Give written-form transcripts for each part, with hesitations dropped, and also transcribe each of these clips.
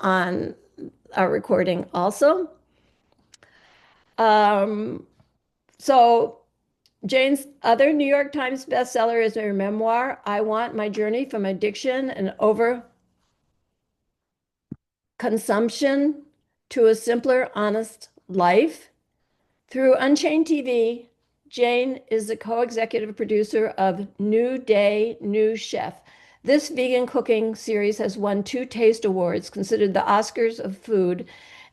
on our recording also. Um, so Jane's other New York Times bestseller is her memoir, I Want My Journey from Addiction and Overconsumption to a Simpler, Honest Life. Through Unchained TV, Jane is the co-executive producer of New Day, New Chef. This vegan cooking series has won 2 Taste Awards, considered the Oscars of food,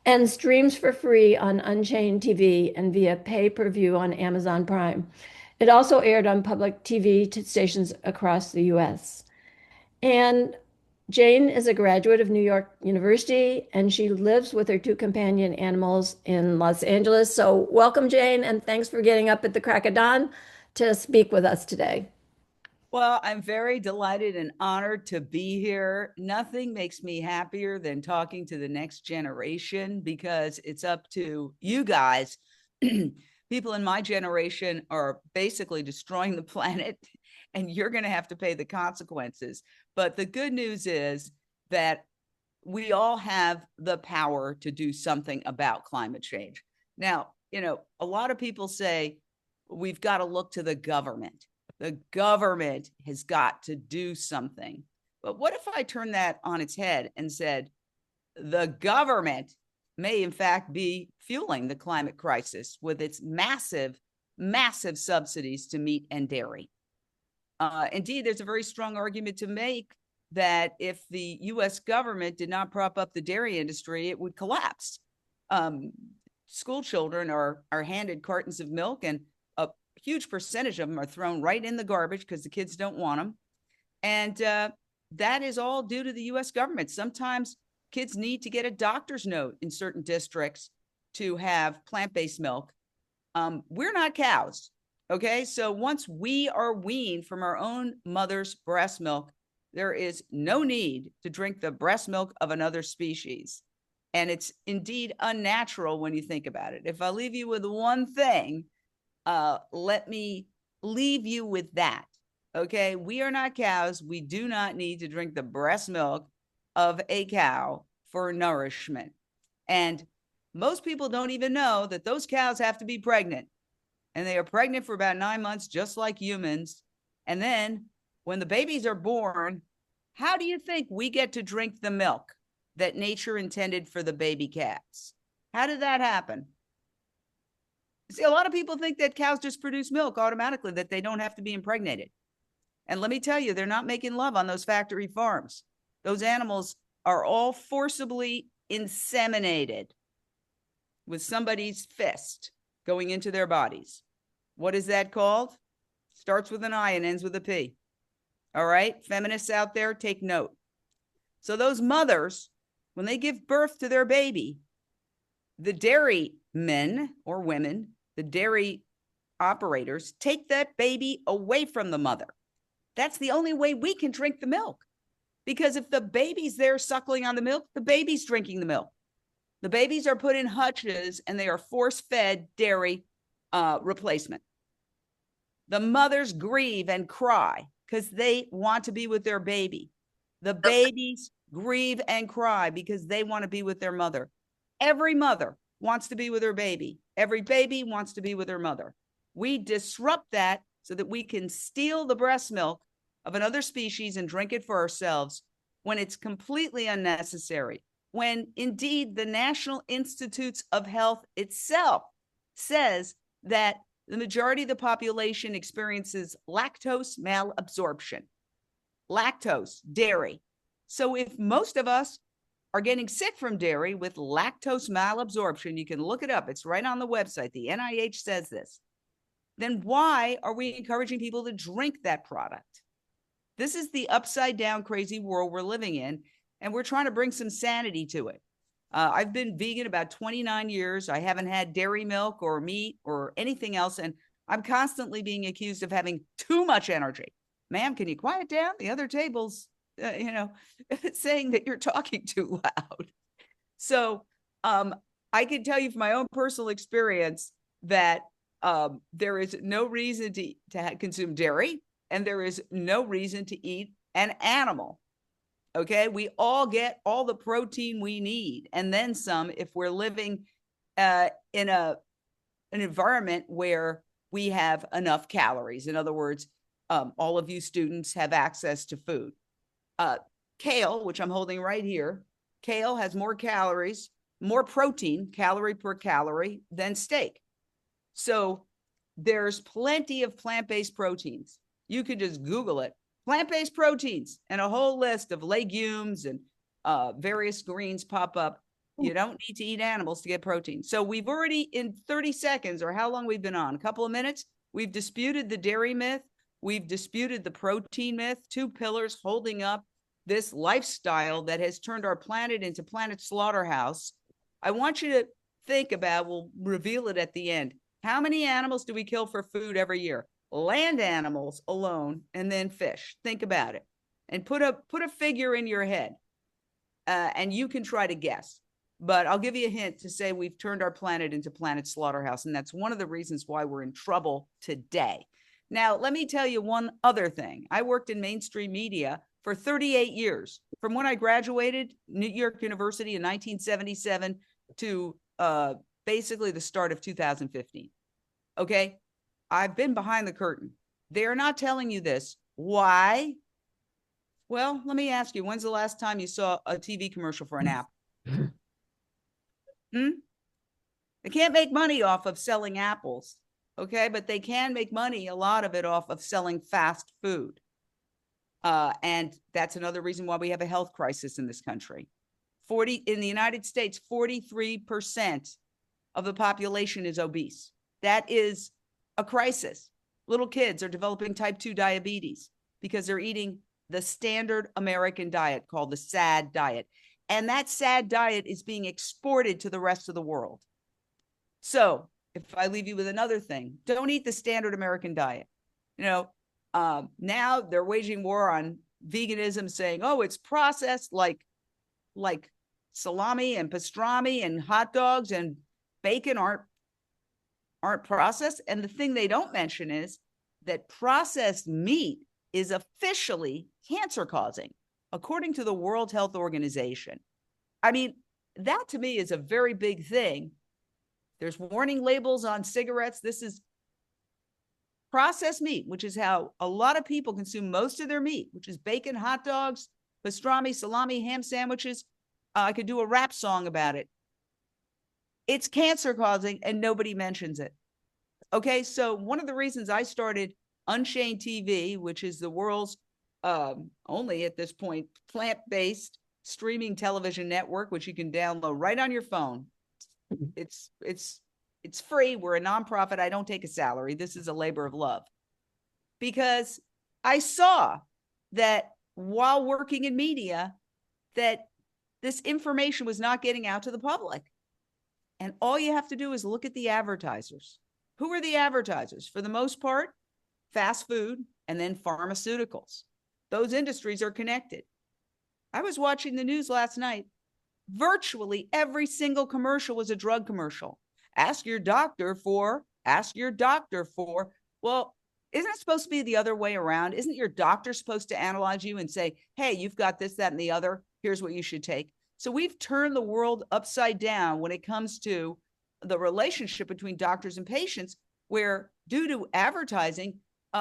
and streams for free on Unchained TV and via pay-per-view on Amazon Prime. It also aired on public TV stations across the US. And Jane is a graduate of New York University, and she lives with her 2 companion animals in Los Angeles. So, welcome, Jane, and thanks for getting up at the crack of dawn to speak with us today. Well, I'm very delighted and honored to be here. Nothing makes me happier than talking to the next generation because it's up to you guys. People in my generation are basically destroying the planet, and you're going to have to pay the consequences. But the good news is that we all have the power to do something about climate change. Now, a lot of people say we've got to look to the government. The government has got to do something. But what if I turn that on its head and said, the government may in fact be fueling the climate crisis with its massive, massive subsidies to meat and dairy? Indeed, there's a very strong argument to make that if the US government did not prop up the dairy industry, it would collapse. School children are handed cartons of milk, and a huge percentage of them are thrown right in the garbage because the kids don't want them. And that is all due to the US government. Sometimes kids need to get a doctor's note in certain districts to have plant-based milk. We're not cows, okay? So once we are weaned from our own mother's breast milk, there is no need to drink the breast milk of another species. And it's indeed unnatural when you think about it. If I leave you with one thing, let me leave you with that. Okay, we are not cows. We do not need to drink the breast milk of a cow for nourishment. And most people don't even know that those cows have to be pregnant. And they are pregnant for about 9 months, just like humans. And then when the babies are born, how do you think we get to drink the milk that nature intended for the baby calves? How did that happen? See, a lot of people think that cows just produce milk automatically, that they don't have to be impregnated. And let me tell you, they're not making love on those factory farms. Those animals are all forcibly inseminated with somebody's fist going into their bodies. What is that called? Starts with an I and ends with a P. All right, feminists out there, take note. So those mothers, when they give birth to their baby, the dairy men or women, the dairy operators, take that baby away from the mother. That's the only way we can drink the milk. Because if the baby's there suckling on the milk, the baby's drinking the milk. The babies are put in hutches and they are force-fed dairy replacement. The mothers grieve and cry because they want to be with their baby. The babies grieve and cry because they want to be with their mother. Every mother wants to be with her baby. Every baby wants to be with her mother. We disrupt that so that we can steal the breast milk of another species and drink it for ourselves when it's completely unnecessary. When indeed the National Institutes of Health itself says that the majority of the population experiences lactose malabsorption. Lactose, dairy. So if most of us are getting sick from dairy with lactose malabsorption, you can look it up. It's right on the website. The NIH says this. Then why are we encouraging people to drink that product? This is the upside down crazy world we're living in, and we're trying to bring some sanity to it. I've been vegan about 29 years. I haven't had dairy milk or meat or anything else, and I'm constantly being accused of having too much energy. Ma'am, can you quiet down? The other table's, saying that you're talking too loud. So I can tell you from my own personal experience that there is no reason to consume dairy, and there is no reason to eat an animal. Okay. We all get all the protein we need and then some if we're living in an environment where we have enough calories. In other words, all of you students have access to food. Kale, which I'm holding right here, kale has more calories, more protein, calorie per calorie, than steak. So there's plenty of plant-based proteins. You could just Google it, plant-based proteins, and a whole list of legumes and various greens pop up. You don't need to eat animals to get protein. So we've already, in 30 seconds, or how long we've been on, a couple of minutes, we've disputed the dairy myth. We've disputed the protein myth, two pillars holding up this lifestyle that has turned our planet into planet slaughterhouse. I want you to think about, we'll reveal it at the end. How many animals do we kill for food every year? Land animals alone, and then fish. Think about it and put a figure in your head, and you can try to guess. But I'll give you a hint to say we've turned our planet into planet slaughterhouse, and that's one of the reasons why we're in trouble today. Now, let me tell you one other thing. I worked in mainstream media for 38 years, from when I graduated New York University in 1977 to basically the start of 2015. Okay, I've been behind the curtain. They're not telling you this. Why? Well, let me ask you, when's the last time you saw a TV commercial for an apple? They can't make money off of selling apples, okay? But they can make money, a lot of it, off of selling fast food. And that's another reason why we have a health crisis in this country. In the United States, 43% of the population is obese. That is a crisis. Little kids are developing type 2 diabetes because they're eating the standard American diet called the SAD diet. And that SAD diet is being exported to the rest of the world. So if I leave you with another thing, don't eat the standard American diet. You know, now they're waging war on veganism, saying, oh, it's processed like salami and pastrami and hot dogs and bacon aren't processed. And the thing they don't mention is that processed meat is officially cancer causing, according to the World Health Organization. I mean, that to me is a very big thing. There's warning labels on cigarettes. This is processed meat, which is how a lot of people consume most of their meat, which is bacon, hot dogs, pastrami, salami, ham sandwiches. I could do a rap song about it. It's cancer causing and nobody mentions it. Okay, so one of the reasons I started Unchained TV, which is the world's only at this point plant-based streaming television network, which you can download right on your phone. It's free. We're a nonprofit. I don't take a salary. This is a labor of love, because I saw that while working in media, that this information was not getting out to the public. And all you have to do is look at the advertisers. Who are the advertisers? For the most part, fast food and then pharmaceuticals. Those industries are connected. I was watching the news last night. Virtually every single commercial was a drug commercial. Ask your doctor for. Well, isn't it supposed to be the other way around? Isn't your doctor supposed to analyze you and say, hey, you've got this, that, and the other. Here's what you should take. So we've turned the world upside down when it comes to the relationship between doctors and patients, where due to advertising,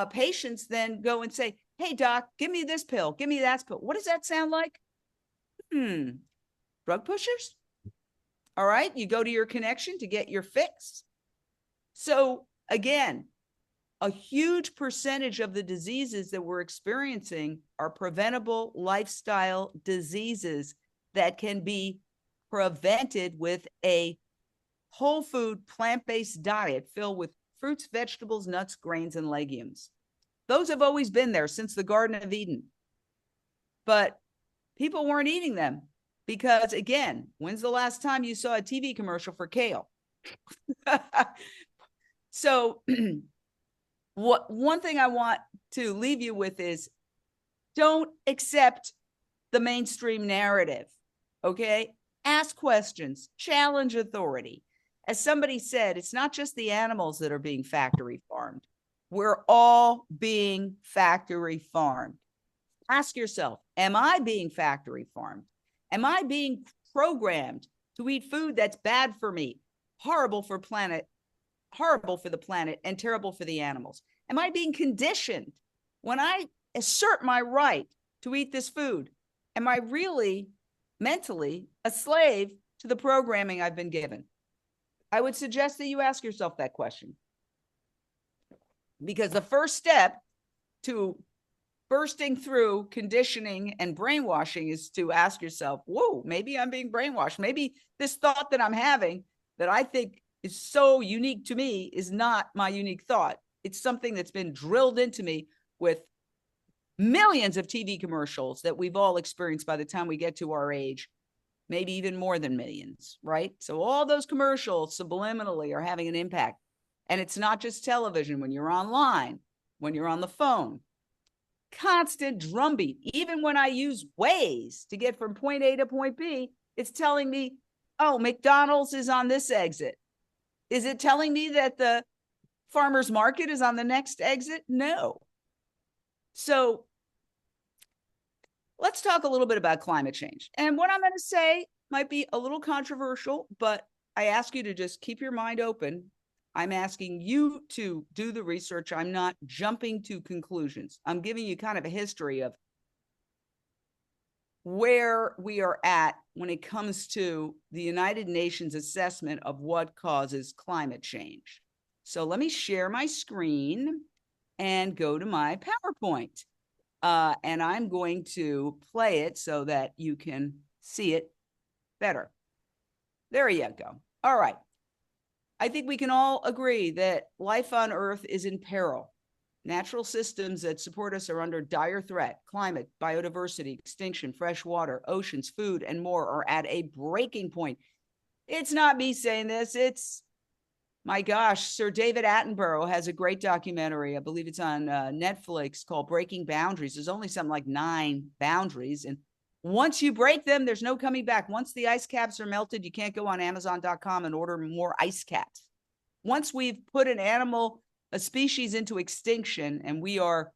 patients then go and say, hey, doc, give me this pill, give me that pill. What does that sound like? Drug pushers? All right, you go to your connection to get your fix. So again, a huge percentage of the diseases that we're experiencing are preventable lifestyle diseases that can be prevented with a whole food, plant-based diet filled with fruits, vegetables, nuts, grains, and legumes. Those have always been there since the Garden of Eden. But people weren't eating them because, again, when's the last time you saw a TV commercial for kale? So one thing I want to leave you with is don't accept the mainstream narrative, okay? Ask questions, challenge authority. As somebody said, it's not just the animals that are being factory farmed. We're all being factory farmed. Ask yourself, am I being factory farmed? Am I being programmed to eat food that's bad for me, horrible for the planet, and terrible for the animals? Am I being conditioned when I assert my right to eat this food? Am I really mentally a slave to the programming I've been given? I would suggest that you ask yourself that question, because the first step to bursting through conditioning and brainwashing is to ask yourself, whoa, maybe I'm being brainwashed. Maybe this thought that I'm having that I think is so unique to me is not my unique thought. It's something that's been drilled into me with millions of TV commercials that we've all experienced by the time we get to our age, maybe even more than millions, right? So all those commercials subliminally are having an impact. And it's not just television. When you're online, when you're on the phone, constant drumbeat. Even when I use Waze to get from point A to point B, it's telling me, oh, McDonald's is on this exit. Is it telling me that the farmer's market is on the next exit? No. So let's talk a little bit about climate change. And what I'm going to say might be a little controversial, but I ask you to just keep your mind open. I'm asking you to do the research. I'm not jumping to conclusions. I'm giving you kind of a history of where we are at when it comes to the United Nations assessment of what causes climate change. So let me share my screen and go to my PowerPoint. And I'm going to play it so that you can see it better. There you go. All right. I think we can all agree that life on Earth is in peril. Natural systems that support us are under dire threat. Climate, biodiversity, extinction, fresh water, oceans, food, and more are at a breaking point. It's not me saying this. It's, my gosh, Sir David Attenborough has a great documentary. I believe it's on Netflix called Breaking Boundaries. There's only something like 9 boundaries. And once you break them, there's no coming back. Once the ice caps are melted, you can't go on Amazon.com and order more ice caps. Once we've put an animal, a species into extinction, and we are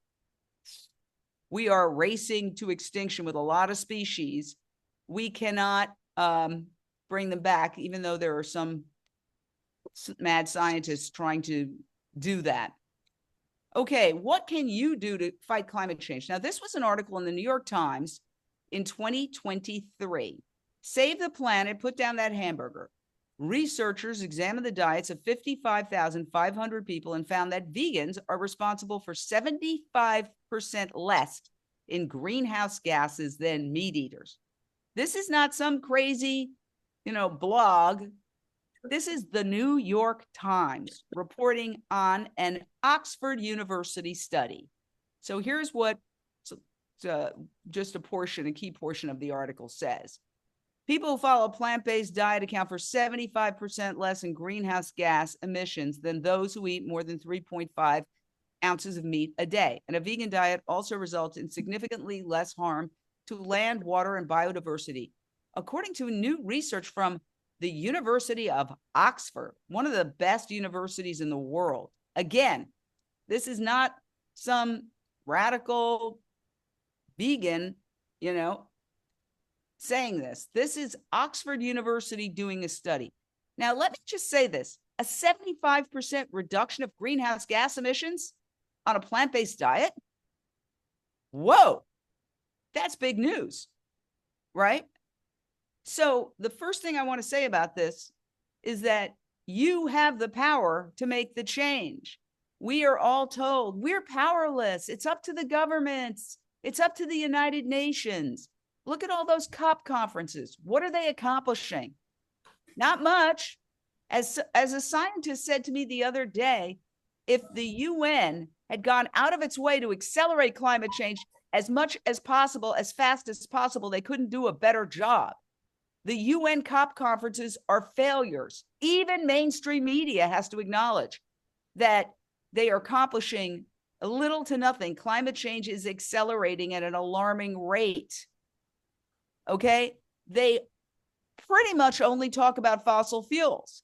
racing to extinction with a lot of species, we cannot bring them back, even though there are some mad scientists trying to do that. Okay, what can you do to fight climate change? Now, this was an article in the New York Times in 2023. Save the planet, put down that hamburger. Researchers examined the diets of 55,500 people and found that vegans are responsible for 75% less in greenhouse gases than meat eaters. This is not some crazy, blog. This is the New York Times reporting on an Oxford University study. So here's what just a key portion of the article says. People who follow a plant-based diet account for 75% less in greenhouse gas emissions than those who eat more than 3.5 ounces of meat a day. And a vegan diet also results in significantly less harm to land, water, and biodiversity. According to new research from the University of Oxford, one of the best universities in the world. Again, this is not some radical vegan, saying this. This is Oxford University doing a study. Now, let me just say this. A 75% reduction of greenhouse gas emissions on a plant-based diet? Whoa, that's big news, right? So the first thing I want to say about this is that you have the power to make the change. We are all told we're powerless. It's up to the governments. It's up to the United Nations. Look at all those COP conferences. What are they accomplishing? Not much. As a scientist said to me the other day, if the UN had gone out of its way to accelerate climate change as much as possible, as fast as possible, they couldn't do a better job. The UN COP conferences are failures. Even mainstream media has to acknowledge that they are accomplishing little to nothing. Climate change is accelerating at an alarming rate. Okay? They pretty much only talk about fossil fuels.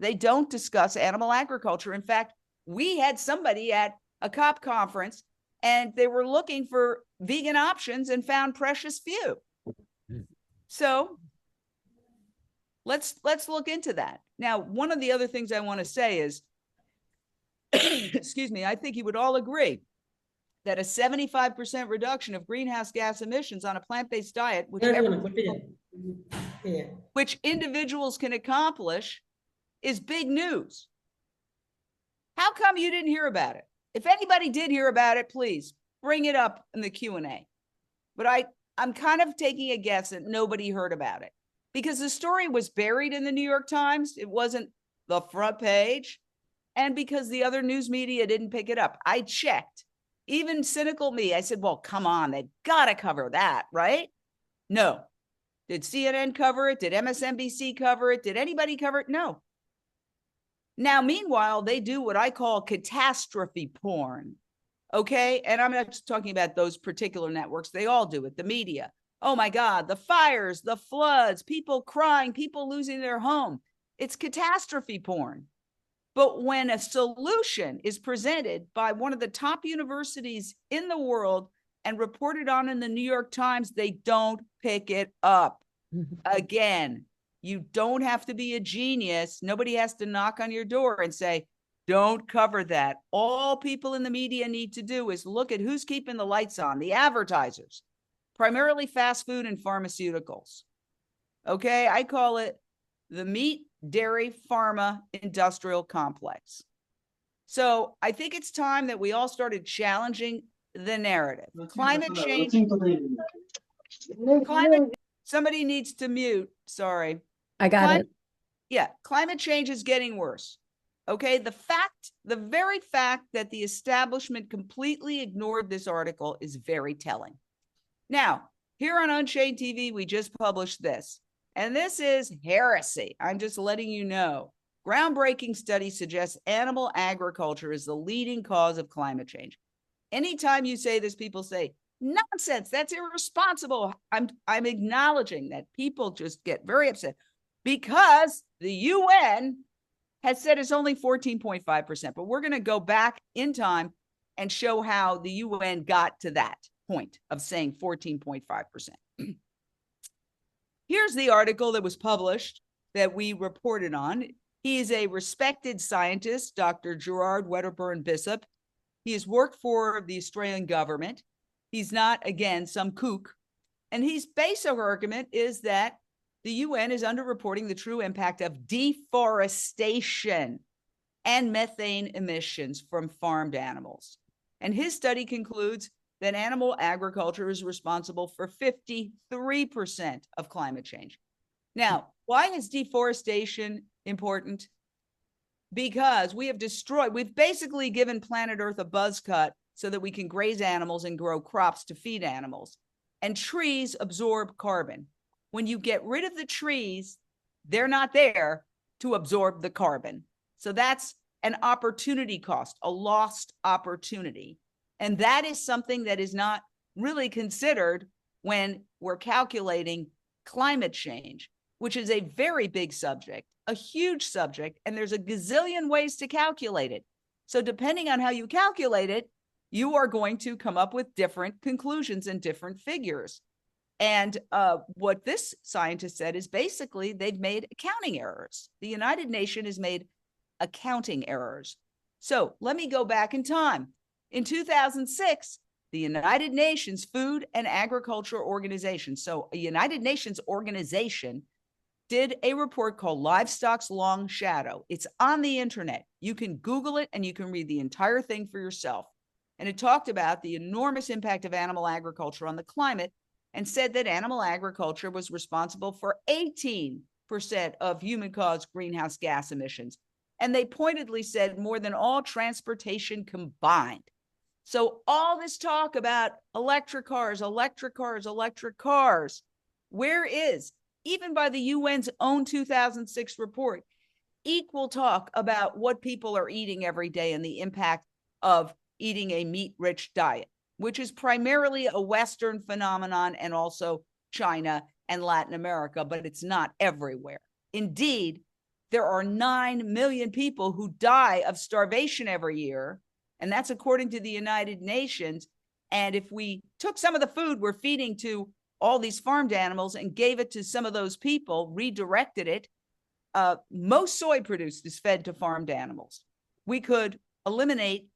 They don't discuss animal agriculture. In fact, we had somebody at a COP conference and they were looking for vegan options and found precious few. So let's look into that. Now, one of the other things I want to say is, excuse me, I think you would all agree that a 75% reduction of greenhouse gas emissions on a plant-based diet, which individuals can accomplish, is big news. How come you didn't hear about it? If anybody did hear about it, please bring it up in the Q&A. But I'm kind of taking a guess that nobody heard about it because the story was buried in the New York Times. It wasn't the front page. And because the other news media didn't pick it up. I checked. Even cynical me, I said, well, come on, they've got to cover that, right? No. Did CNN cover it? Did MSNBC cover it? Did anybody cover it? No. Now, meanwhile, they do what I call catastrophe porn. Okay. And I'm not just talking about those particular networks. They all do it. The media. Oh my God, the fires, the floods, people crying, people losing their home. It's catastrophe porn. But when a solution is presented by one of the top universities in the world and reported on in the New York Times, they don't pick it up. Again, you don't have to be a genius. Nobody has to knock on your door and say, don't cover that. All people in the media need to do is look at who's keeping the lights on, the advertisers, primarily fast food and pharmaceuticals. Okay, I call it the meat, dairy, pharma, industrial complex. So I think it's time that we all started challenging the narrative. Climate change. Somebody needs to mute. Sorry. I got it. Yeah, climate change is getting worse. Okay, the very fact that the establishment completely ignored this article is very telling. Now, here on Unchained TV, we just published this. And this is heresy. I'm just letting you know. Groundbreaking study suggests animal agriculture is the leading cause of climate change. Anytime you say this, people say, nonsense, that's irresponsible. I'm acknowledging that people just get very upset because the UN has said it's only 14.5%. But we're going to go back in time and show how the UN got to that point of saying 14.5%. Here's the article that was published that we reported on. He is a respected scientist, Dr. Gerard Wedderburn-Bissop. He has worked for the Australian government. He's not, again, some kook. And his basic argument is that the UN is underreporting the true impact of deforestation and methane emissions from farmed animals. And his study concludes that animal agriculture is responsible for 53% of climate change. Now, why is deforestation important? Because we've basically given planet Earth a buzz cut so that we can graze animals and grow crops to feed animals. And trees absorb carbon. When you get rid of the trees, they're not there to absorb the carbon. So that's an opportunity cost, a lost opportunity. And that is something that is not really considered when we're calculating climate change, which is a very big subject, a huge subject, and there's a gazillion ways to calculate it. So depending on how you calculate it, you are going to come up with different conclusions and different figures. And what this scientist said is basically they've made accounting errors. The United Nations has made accounting errors. So let me go back in time. In 2006, the United Nations Food and Agriculture Organization, so a United Nations organization, did a report called Livestock's Long Shadow. It's on the internet. You can Google it and you can read the entire thing for yourself. And it talked about the enormous impact of animal agriculture on the climate and said that animal agriculture was responsible for 18% of human-caused greenhouse gas emissions. And they pointedly said more than all transportation combined. So all this talk about electric cars, where is, even by the UN's own 2006 report, equal talk about what people are eating every day and the impact of eating a meat-rich diet, which is primarily a Western phenomenon and also China and Latin America, but it's not everywhere. Indeed, there are 9 million people who die of starvation every year, and that's according to the United Nations, And if we took some of the food we're feeding to all these farmed animals and gave it to some of those people, redirected it, most soy produced is fed to farmed animals. We could eliminate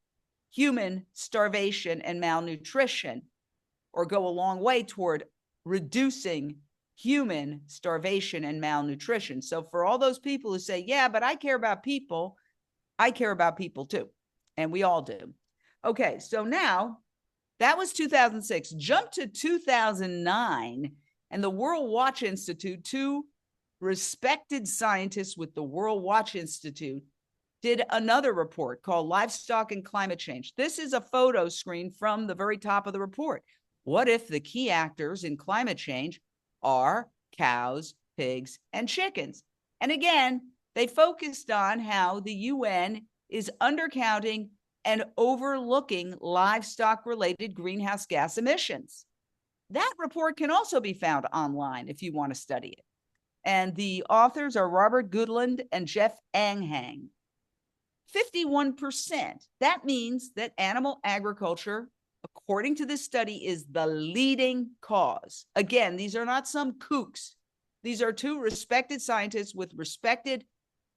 human starvation and malnutrition, or go a long way toward reducing human starvation and malnutrition. So for all those people who say, yeah, but I care about people, I care about people too. And we all do. Okay, so now that was 2006. Jump to 2009, and the World Watch Institute, two respected scientists with the World Watch Institute, did another report called Livestock and Climate Change. This is a photo screen from the very top of the report. What if the key actors in climate change are cows, pigs, and chickens? And again, they focused on how the UN is undercounting and overlooking livestock-related greenhouse gas emissions. That report can also be found online if you want to study it. And the authors are Robert Goodland and Jeff Anghang. 51%. That means that animal agriculture, according to this study, is the leading cause. Again, these are not some kooks. These are two respected scientists with respected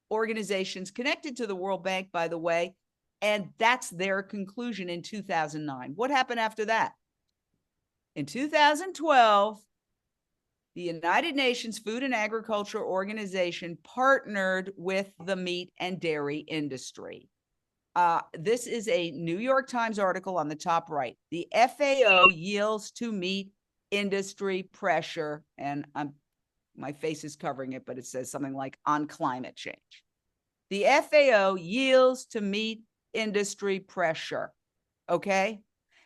organizations connected to the World Bank, by the way, and that's their conclusion in 2009. What happened after that? In 2012, the United Nations Food and Agriculture Organization partnered with the meat and dairy industry. This is a New York Times article on the top right. The FAO yields to meat industry pressure, and my face is covering it, but it says something like on climate change. The FAO yields to meat industry pressure, okay?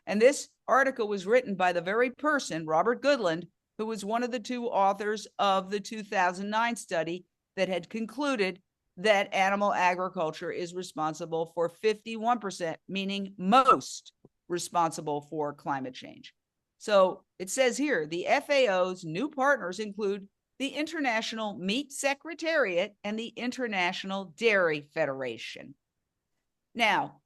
And this article was written by the very person, Robert Goodland, who was one of the two authors of the 2009 study that had concluded that animal agriculture is responsible for 51%, meaning most responsible for climate change. So it says here, the FAO's new partners include the International Meat Secretariat and the International Dairy Federation. Now,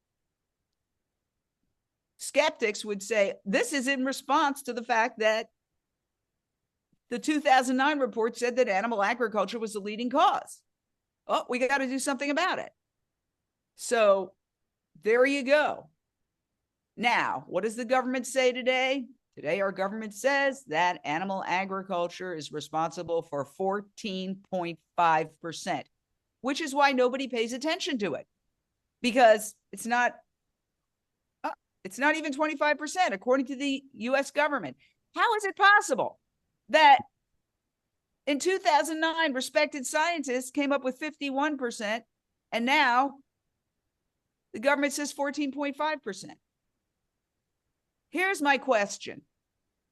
skeptics would say this is in response to the fact that the 2009 report said that animal agriculture was the leading cause. Oh, we got to do something about it. So there you go. Now, what does the government say today? Today, our government says that animal agriculture is responsible for 14.5%, which is why nobody pays attention to it, because it's not even 25%, according to the US government. How is it possible that in 2009, respected scientists came up with 51%, and now the government says 14.5%? Here's my question.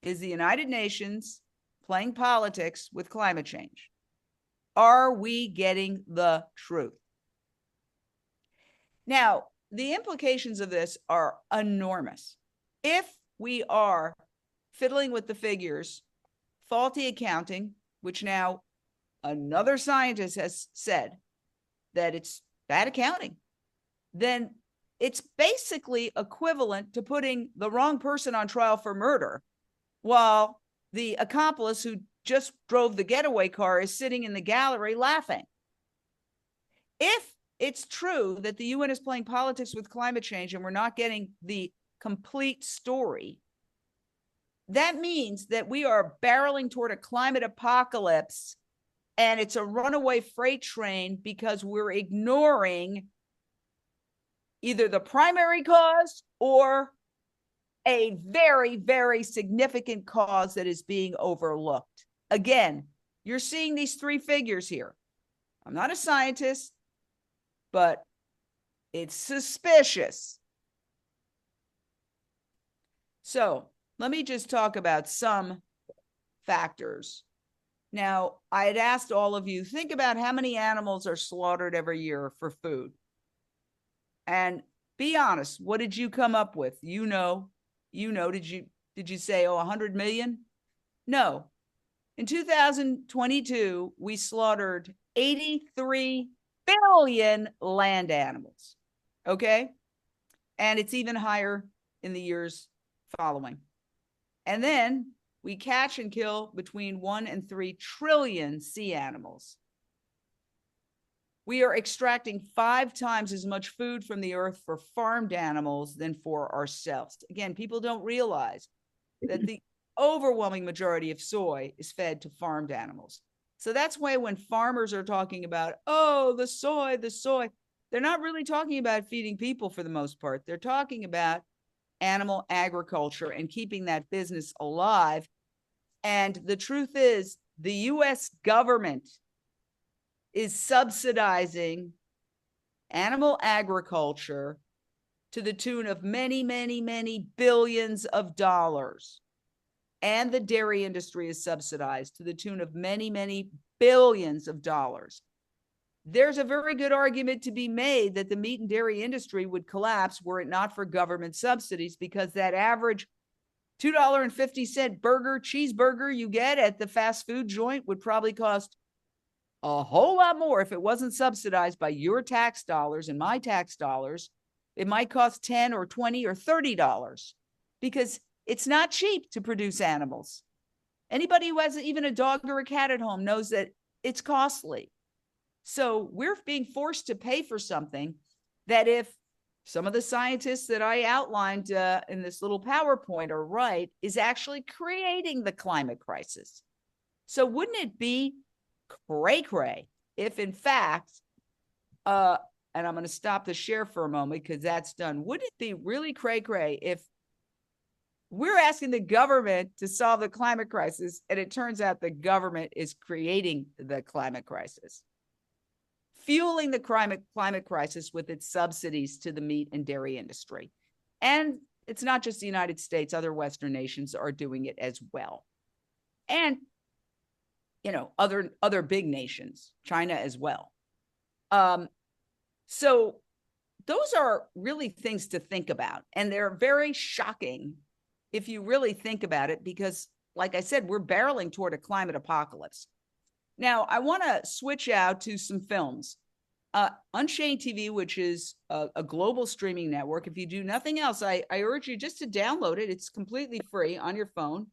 Is the United Nations playing politics with climate change? Are we getting the truth? Now, the implications of this are enormous. If we are fiddling with the figures, faulty accounting, which now another scientist has said that it's bad accounting, then it's basically equivalent to putting the wrong person on trial for murder while the accomplice who just drove the getaway car is sitting in the gallery laughing. If it's true that the UN is playing politics with climate change and we're not getting the complete story, that means that we are barreling toward a climate apocalypse, and it's a runaway freight train because we're ignoring either the primary cause or a very, very significant cause that is being overlooked. Again, you're seeing these three figures here. I'm not a scientist, but it's suspicious. So let me just talk about some factors. Now, I had asked all of you, think about how many animals are slaughtered every year for food. And be honest, what did you come up with? You know, did you say, 100 million? No. In 2022, we slaughtered 83 billion land animals, okay? And it's even higher in the years following. And then we catch and kill between 1 and 3 trillion sea animals. We are extracting 5 times as much food from the earth for farmed animals than for ourselves. Again, people don't realize that the overwhelming majority of soy is fed to farmed animals. So that's why when farmers are talking about, oh, the soy, they're not really talking about feeding people for the most part. They're talking about animal agriculture and keeping that business alive. And the truth is, the US government is subsidizing animal agriculture to the tune of many, many, many billions of dollars. And the dairy industry is subsidized to the tune of many, many billions of dollars. There's a very good argument to be made that the meat and dairy industry would collapse were it not for government subsidies, because that average $2.50 burger, cheeseburger you get at the fast food joint would probably cost a whole lot more if it wasn't subsidized by your tax dollars and my tax dollars. It might cost $10 or $20 or $30 because it's not cheap to produce animals. Anybody who has even a dog or a cat at home knows that it's costly. So we're being forced to pay for something that, if some of the scientists that I outlined in this little PowerPoint are right, is actually creating the climate crisis. So wouldn't it be cray-cray if, in fact, and I'm going to stop the share for a moment because that's done. Wouldn't it be really cray-cray if we're asking the government to solve the climate crisis and it turns out the government is creating the climate crisis, fueling the climate crisis with its subsidies to the meat and dairy industry? And it's not just the United States, other Western nations are doing it as well. And, you know, other big nations, China as well. So those are really things to think about. And they're very shocking if you really think about it, because, like I said, we're barreling toward a climate apocalypse. Now, I want to switch out to some films. Unchained TV, which is a global streaming network. If you do nothing else, I urge you just to download it. It's completely free on your phone.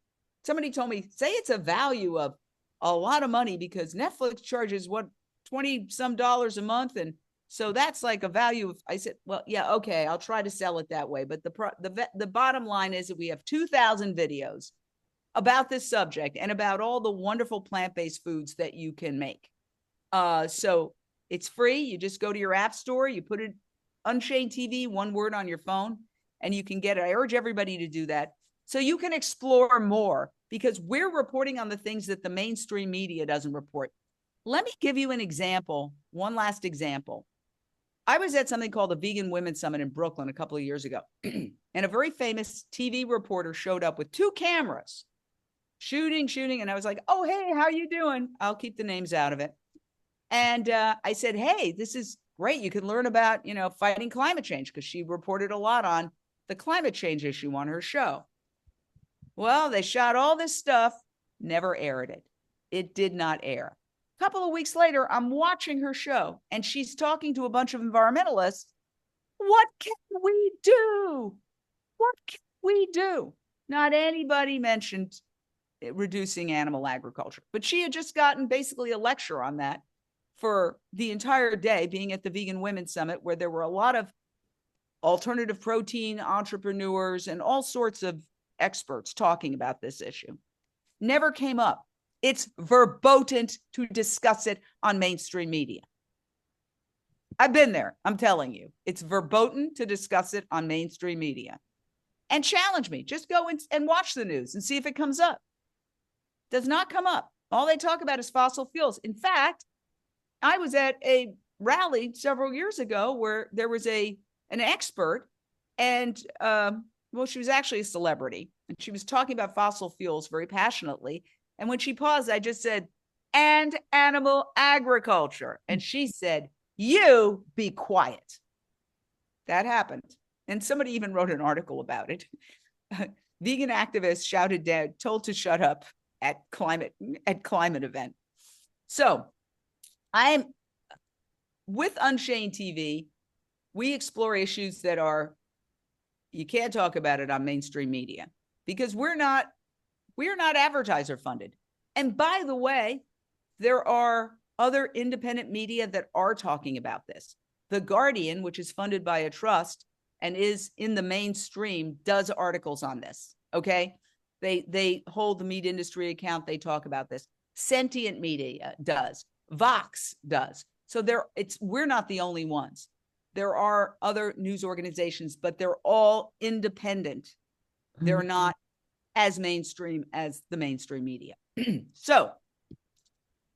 Somebody told me, say it's a value of a lot of money because Netflix charges what, $20 some a month, and so that's like a value of. I said, well, yeah, okay, I'll try to sell it that way. But the bottom line is that we have 2,000 videos about this subject and about all the wonderful plant-based foods that you can make. So it's free. You just go to your app store, you put it Unchained TV, one word, on your phone, and you can get it. I urge everybody to do that so you can explore more, because we're reporting on the things that the mainstream media doesn't report. Let me give you an example, one last example. I was at something called the Vegan Women's Summit in Brooklyn a couple of years ago, and a very famous TV reporter showed up with 2 cameras, shooting, and I was like, oh, hey, how you doing? I'll keep the names out of it. And I said, hey, this is great. You can learn about, fighting climate change, because she reported a lot on the climate change issue on her show. Well, they shot all this stuff, never aired it. It did not air. A couple of weeks later, I'm watching her show, and she's talking to a bunch of environmentalists. What can we do? What can we do? Not anybody mentioned reducing animal agriculture, but she had just gotten basically a lecture on that for the entire day, being at the Vegan Women's Summit, where there were a lot of alternative protein entrepreneurs and all sorts of experts talking about this issue. Never came up. It's verboten to discuss it on mainstream media. I've been there. I'm telling you, it's verboten to discuss it on mainstream media. And challenge me. Just go and watch the news and see if it comes up. Does not come up. All they talk about is fossil fuels. In fact, I was at a rally several years ago where there was an expert, and well, she was actually a celebrity, and she was talking about fossil fuels very passionately. And when she paused, I just said, and animal agriculture. And she said, you be quiet. That happened. And somebody even wrote an article about it. Vegan activists shouted down, told to shut up at climate event. So I'm with Unchained TV. We explore issues that are you can't talk about it on mainstream media because we're not advertiser funded. And by the way, there are other independent media that are talking about this. The Guardian, which is funded by a trust and is in the mainstream, does articles on this. Okay. They hold the meat industry account. They talk about this. Sentient Media does. Vox does. So we're not the only ones. There are other news organizations, but they're all independent. They're not as mainstream as the mainstream media. So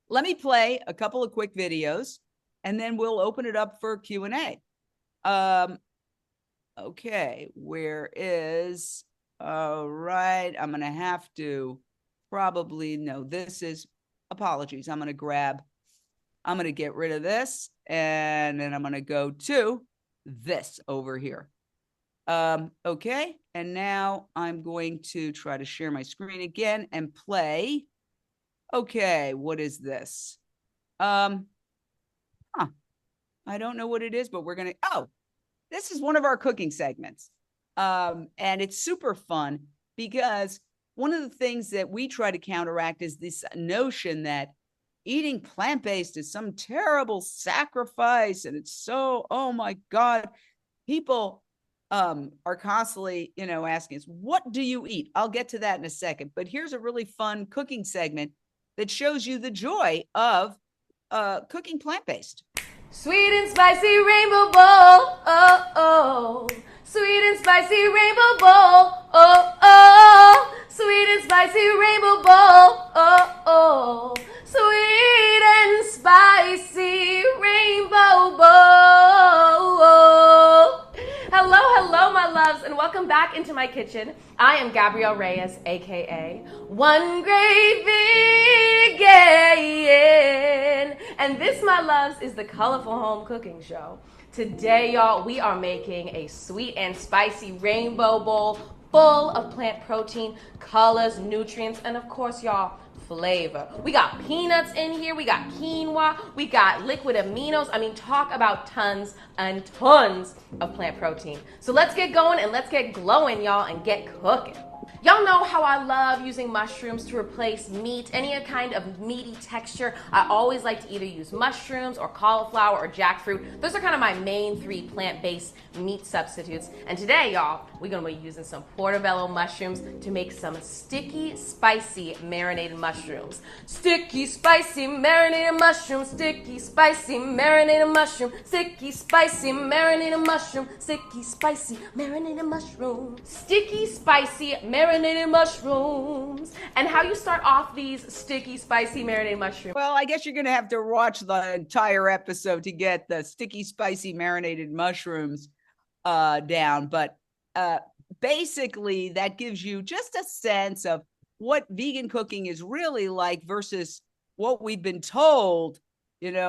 let me play a couple of quick videos and then we'll open it up for Q&A. Okay, where is, all right, I'm going to have to probably, no, this is, apologies. I'm going to get rid of this and then I'm going to go to this over here. Okay, and now I'm going to try to share my screen again and play. Okay, what is this? I don't know what it is, but we're going to, this is one of our cooking segments. And it's super fun because one of the things that we try to counteract is this notion that eating plant-based is some terrible sacrifice. And it's so, oh my God, people are constantly, asking us, what do you eat? I'll get to that in a second. But here's a really fun cooking segment that shows you the joy of cooking plant-based. Sweet and spicy rainbow bowl, oh, oh. Sweet and spicy rainbow bowl, oh, oh. Sweet and spicy rainbow bowl, oh, oh. Sweet and spicy rainbow bowl. Hello, hello, my loves, and welcome back into my kitchen. I am Gabrielle Reyes, aka One Great Vegan. And this, my loves, is the Colorful Home Cooking Show. Today, y'all, we are making a sweet and spicy rainbow bowl full of plant protein, colors, nutrients, and of course, y'all, flavor. We got peanuts in here, we got quinoa, we got liquid aminos. I mean, talk about tons and tons of plant protein. So let's get going and let's get glowing, y'all, and get cooking. Y'all know how I love using mushrooms to replace meat, any kind of meaty texture. I always like to either use mushrooms or cauliflower or jackfruit. Those are kind of my main 3 plant-based meat substitutes. And today, y'all, we're gonna be using some portobello mushrooms to make some sticky, spicy, marinated mushrooms. Sticky, spicy, marinated mushroom, sticky, spicy, marinated mushroom, sticky, spicy, marinated mushroom, sticky, spicy, marinated mushroom, sticky, spicy, marinated mushrooms. And how you start off these sticky, spicy, marinated mushrooms? Well, I guess you're going to have to watch the entire episode to get the sticky, spicy, marinated mushrooms down. But basically, that gives you just a sense of what vegan cooking is really like versus what we've been told. It's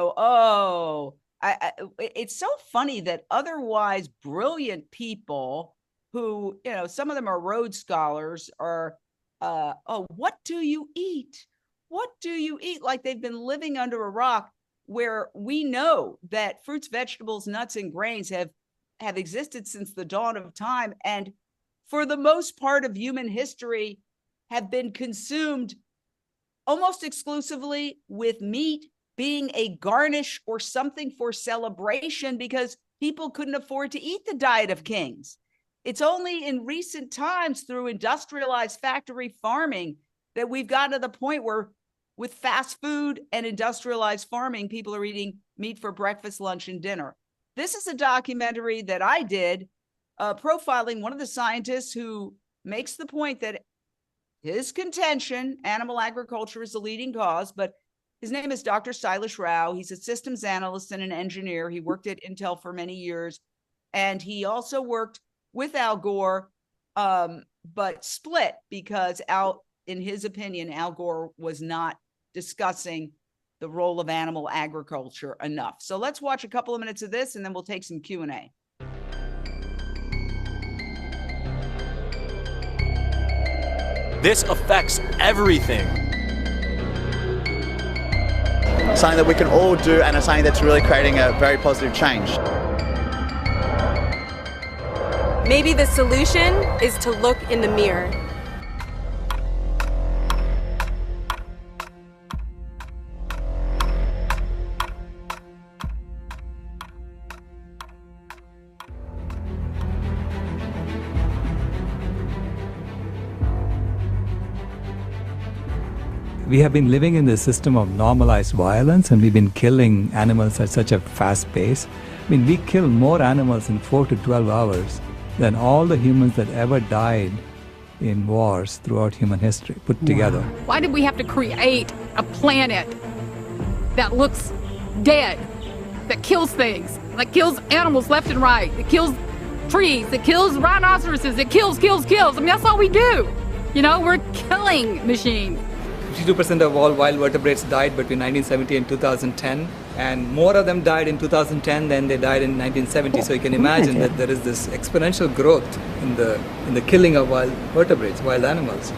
so funny that otherwise brilliant people who, some of them are Rhodes Scholars, are, what do you eat? What do you eat? Like they've been living under a rock, where we know that fruits, vegetables, nuts, and grains have existed since the dawn of time. And for the most part of human history have been consumed almost exclusively with meat being a garnish or something for celebration because people couldn't afford to eat the diet of kings. It's only in recent times through industrialized factory farming that we've gotten to the point where with fast food and industrialized farming, people are eating meat for breakfast, lunch, and dinner. This is a documentary that I did profiling one of the scientists who makes the point that his contention, animal agriculture is the leading cause, but his name is Dr. Silas Rao. He's a systems analyst and an engineer. He worked at Intel for many years, and he also worked with Al Gore, but split because in his opinion, Al Gore was not discussing the role of animal agriculture enough. So let's watch a couple of minutes of this and then we'll take some Q&A. This affects everything. Something that we can all do and something that's really creating a very positive change. Maybe the solution is to look in the mirror. We have been living in this system of normalized violence, and we've been killing animals at such a fast pace. I mean, we kill more animals in 4 to 12 hours than all the humans that ever died in wars throughout human history put together. Why did we have to create a planet that looks dead, that kills things, that kills animals left and right, that kills trees, that kills rhinoceroses, that kills? I mean, that's all we do. You know, we're killing machines. 52% of all wild vertebrates died between 1970 and 2010, and more of them died in 2010 than they died in 1970. So you can imagine that there is this exponential growth in the killing of wild vertebrates, wild animals.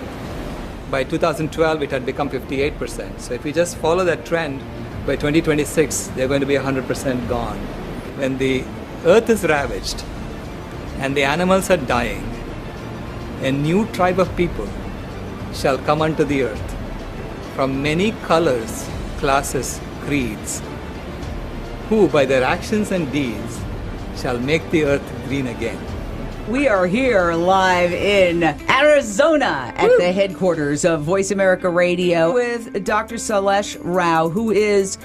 By 2012, it had become 58%. So if we just follow that trend, by 2026, they're going to be 100% gone. When the earth is ravaged and the animals are dying, a new tribe of people shall come unto the earth, from many colors, classes, creeds, who by their actions and deeds shall make the earth green again. We are here live in Arizona at the headquarters of Voice America Radio with Dr. Sailesh Rao, who is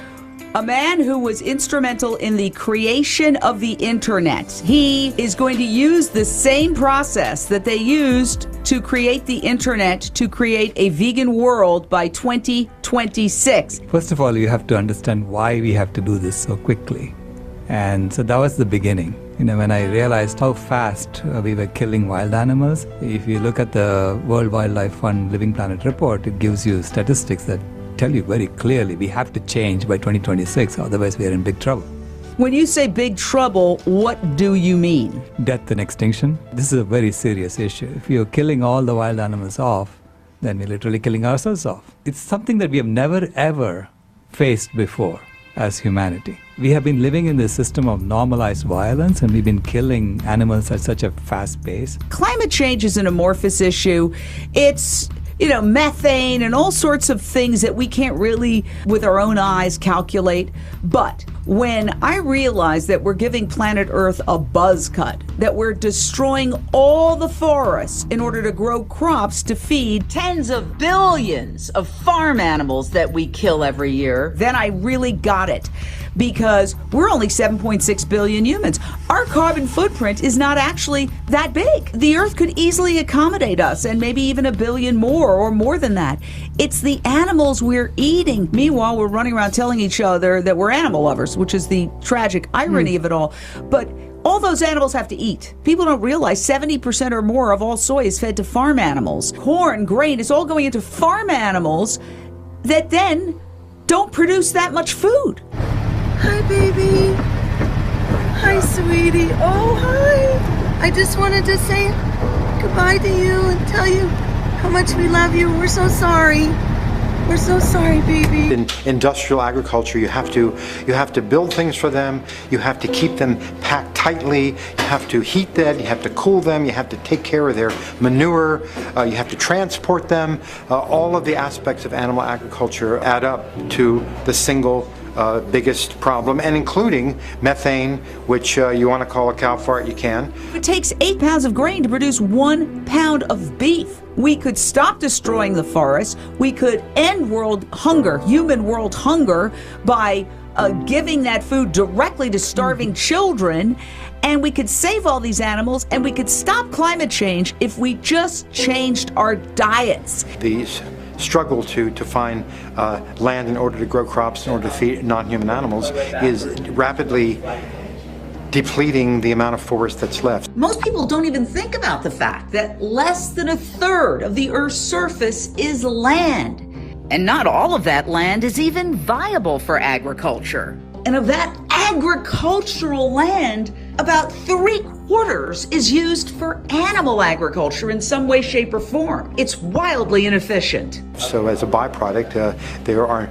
a man who was instrumental in the creation of the internet. He is going to use the same process that they used to create the internet to create a vegan world by 2026. First of all, you have to understand why we have to do this so quickly. And so that was the beginning. You know, when I realized how fast we were killing wild animals, if you look at the World Wildlife Fund Living Planet report, it gives you statistics that tell you very clearly we have to change by 2026, otherwise we are in big trouble. When you say big trouble, what do you mean? Death and extinction. This is a very serious issue. If you're killing all the wild animals off, then we're literally killing ourselves off. It's something that we have never ever faced before as humanity. We have been living in this system of normalized violence, and we've been killing animals at such a fast pace. Climate change is an amorphous issue. It's methane and all sorts of things that we can't really, with our own eyes, calculate. But when I realize that we're giving planet Earth a buzz cut, that we're destroying all the forests in order to grow crops to feed tens of billions of farm animals that we kill every year, then I really got it. Because we're only 7.6 billion humans. Our carbon footprint is not actually that big. The Earth could easily accommodate us, and maybe even a billion more or more than that. It's the animals we're eating. Meanwhile, we're running around telling each other that we're animal lovers, which is the tragic irony of it all. But all those animals have to eat. People don't realize 70% or more of all soy is fed to farm animals. Corn, grain, is all going into farm animals that then don't produce that much food. Hi, baby. Hi, sweetie. Oh, hi. I just wanted to say goodbye to you and tell you how much we love you. We're so sorry. We're so sorry, baby. In industrial agriculture, you have to build things for them. You have to keep them packed tightly. You have to heat them. You have to cool them. You have to take care of their manure. You have to transport them. All of the aspects of animal agriculture add up to the single biggest problem, and including methane, which you want to call a cow fart, you can. It takes 8 pounds of grain to produce 1 pound of beef. We could stop destroying the forests. We could end world hunger, human world hunger, by giving that food directly to starving children. And we could save all these animals, and we could stop climate change if we just changed our diets. These struggle to find land in order to grow crops, in order to feed non-human animals, is rapidly depleting the amount of forest that's left. Most people don't even think about the fact that less than a third of the Earth's surface is land. And not all of that land is even viable for agriculture. And of that agricultural land, about 3/4 is used for animal agriculture in some way, shape, or form. It's wildly inefficient. So as a byproduct, there are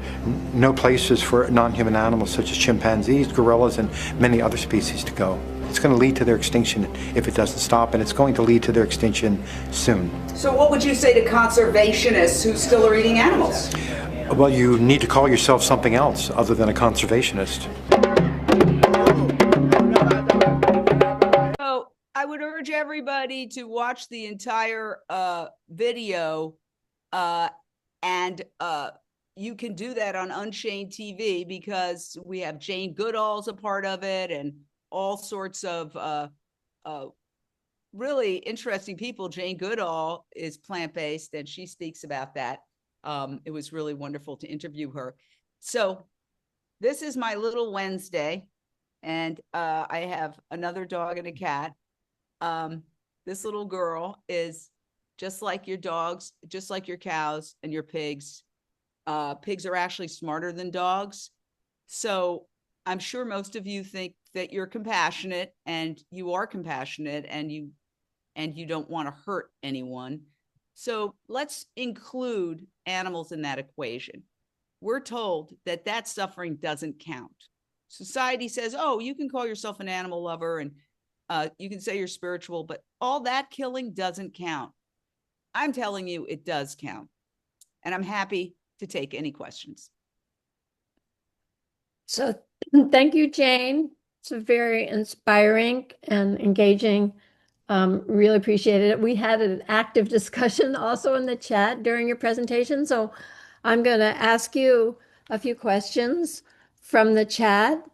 no places for non-human animals such as chimpanzees, gorillas, and many other species to go. It's going to lead to their extinction if it doesn't stop, and it's going to lead to their extinction soon. So what would you say to conservationists who still are eating animals? Well, you need to call yourself something else other than a conservationist. So I would urge everybody to watch the entire video, and you can do that on Unchained TV because we have Jane Goodall's a part of it and all sorts of really interesting people. Jane Goodall is plant-based and she speaks about that. It was really wonderful to interview her. So this is my little Wednesday, and I have another dog and a cat. This little girl is just like your dogs, just like your cows and your pigs. Pigs are actually smarter than dogs. So I'm sure most of you think that you're compassionate, and you are compassionate, and you don't want to hurt anyone. So let's include animals in that equation. We're told that that suffering doesn't count. Society says, oh, you can call yourself an animal lover and you can say you're spiritual, but all that killing doesn't count. I'm telling you, it does count. And I'm happy to take any questions. So thank you, Jane. It's a very inspiring and engaging. Really appreciated it. We had an active discussion also in the chat during your presentation. So I'm going to ask you a few questions from the chat.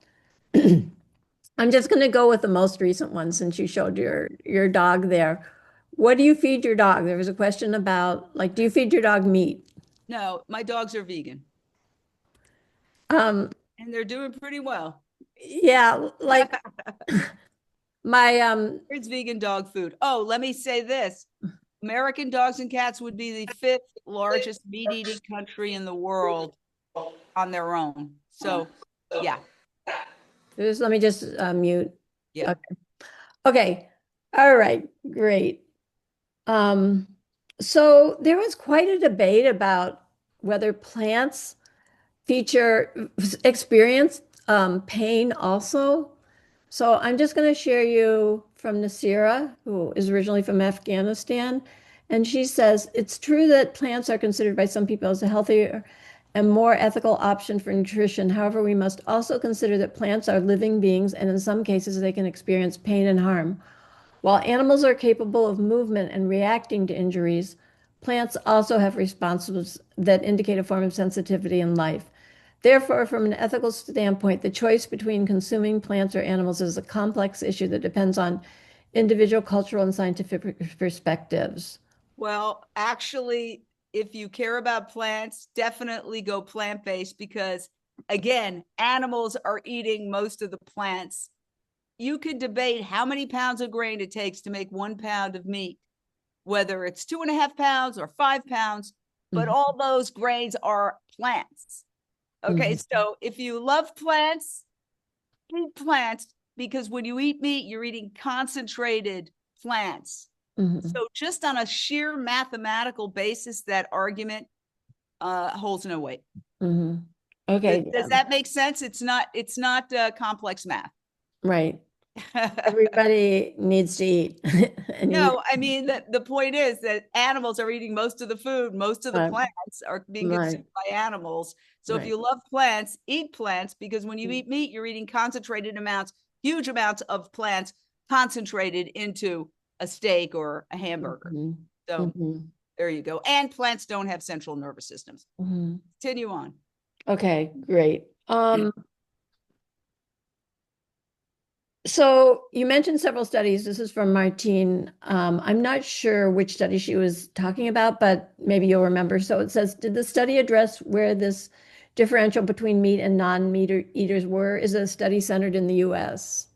I'm just going to go with the most recent one since you showed your dog there. What do you feed your dog? There was a question about, like, do you feed your dog meat? No, my dogs are vegan. And they're doing pretty well. Yeah, like my It's vegan dog food. Oh, let me say this. American dogs and cats would be the 5th largest meat-eating country in the world on their own. So, yeah. Let me just mute. Yeah. Okay. Okay. All right. Great. So there was quite a debate about whether plants experience pain also. So I'm just going to share you from Nasira, who is originally from Afghanistan. And she says, it's true that plants are considered by some people as a healthier and more ethical option for nutrition. However, we must also consider that plants are living beings, and in some cases, they can experience pain and harm. While animals are capable of movement and reacting to injuries, plants also have responses that indicate a form of sensitivity in life. Therefore, from an ethical standpoint, the choice between consuming plants or animals is a complex issue that depends on individual cultural and scientific perspectives. Well, actually, if you care about plants, definitely go plant-based because, again, animals are eating most of the plants. You could debate how many pounds of grain it takes to make 1 pound of meat, whether it's 2.5 pounds or 5 pounds, but all those grains are plants. Okay, so if you love plants, eat plants, because when you eat meat, you're eating concentrated plants. So just on a sheer mathematical basis, that argument holds no weight. Okay. Does that make sense? It's not complex math. Right. Everybody needs to eat. No, I mean, the point is that animals are eating most of the food. Most of the plants are being consumed by animals. So if you love plants, eat plants, because when you eat meat, you're eating concentrated amounts, huge amounts of plants concentrated into a steak or a hamburger. So there you go. And plants don't have central nervous systems. Continue on. Okay, great. So you mentioned several studies. This is from Martine. I'm not sure which study she was talking about, but maybe you'll remember. So it says, did the study address where this differential between meat and non-meat eaters were? Is the study centered in the US?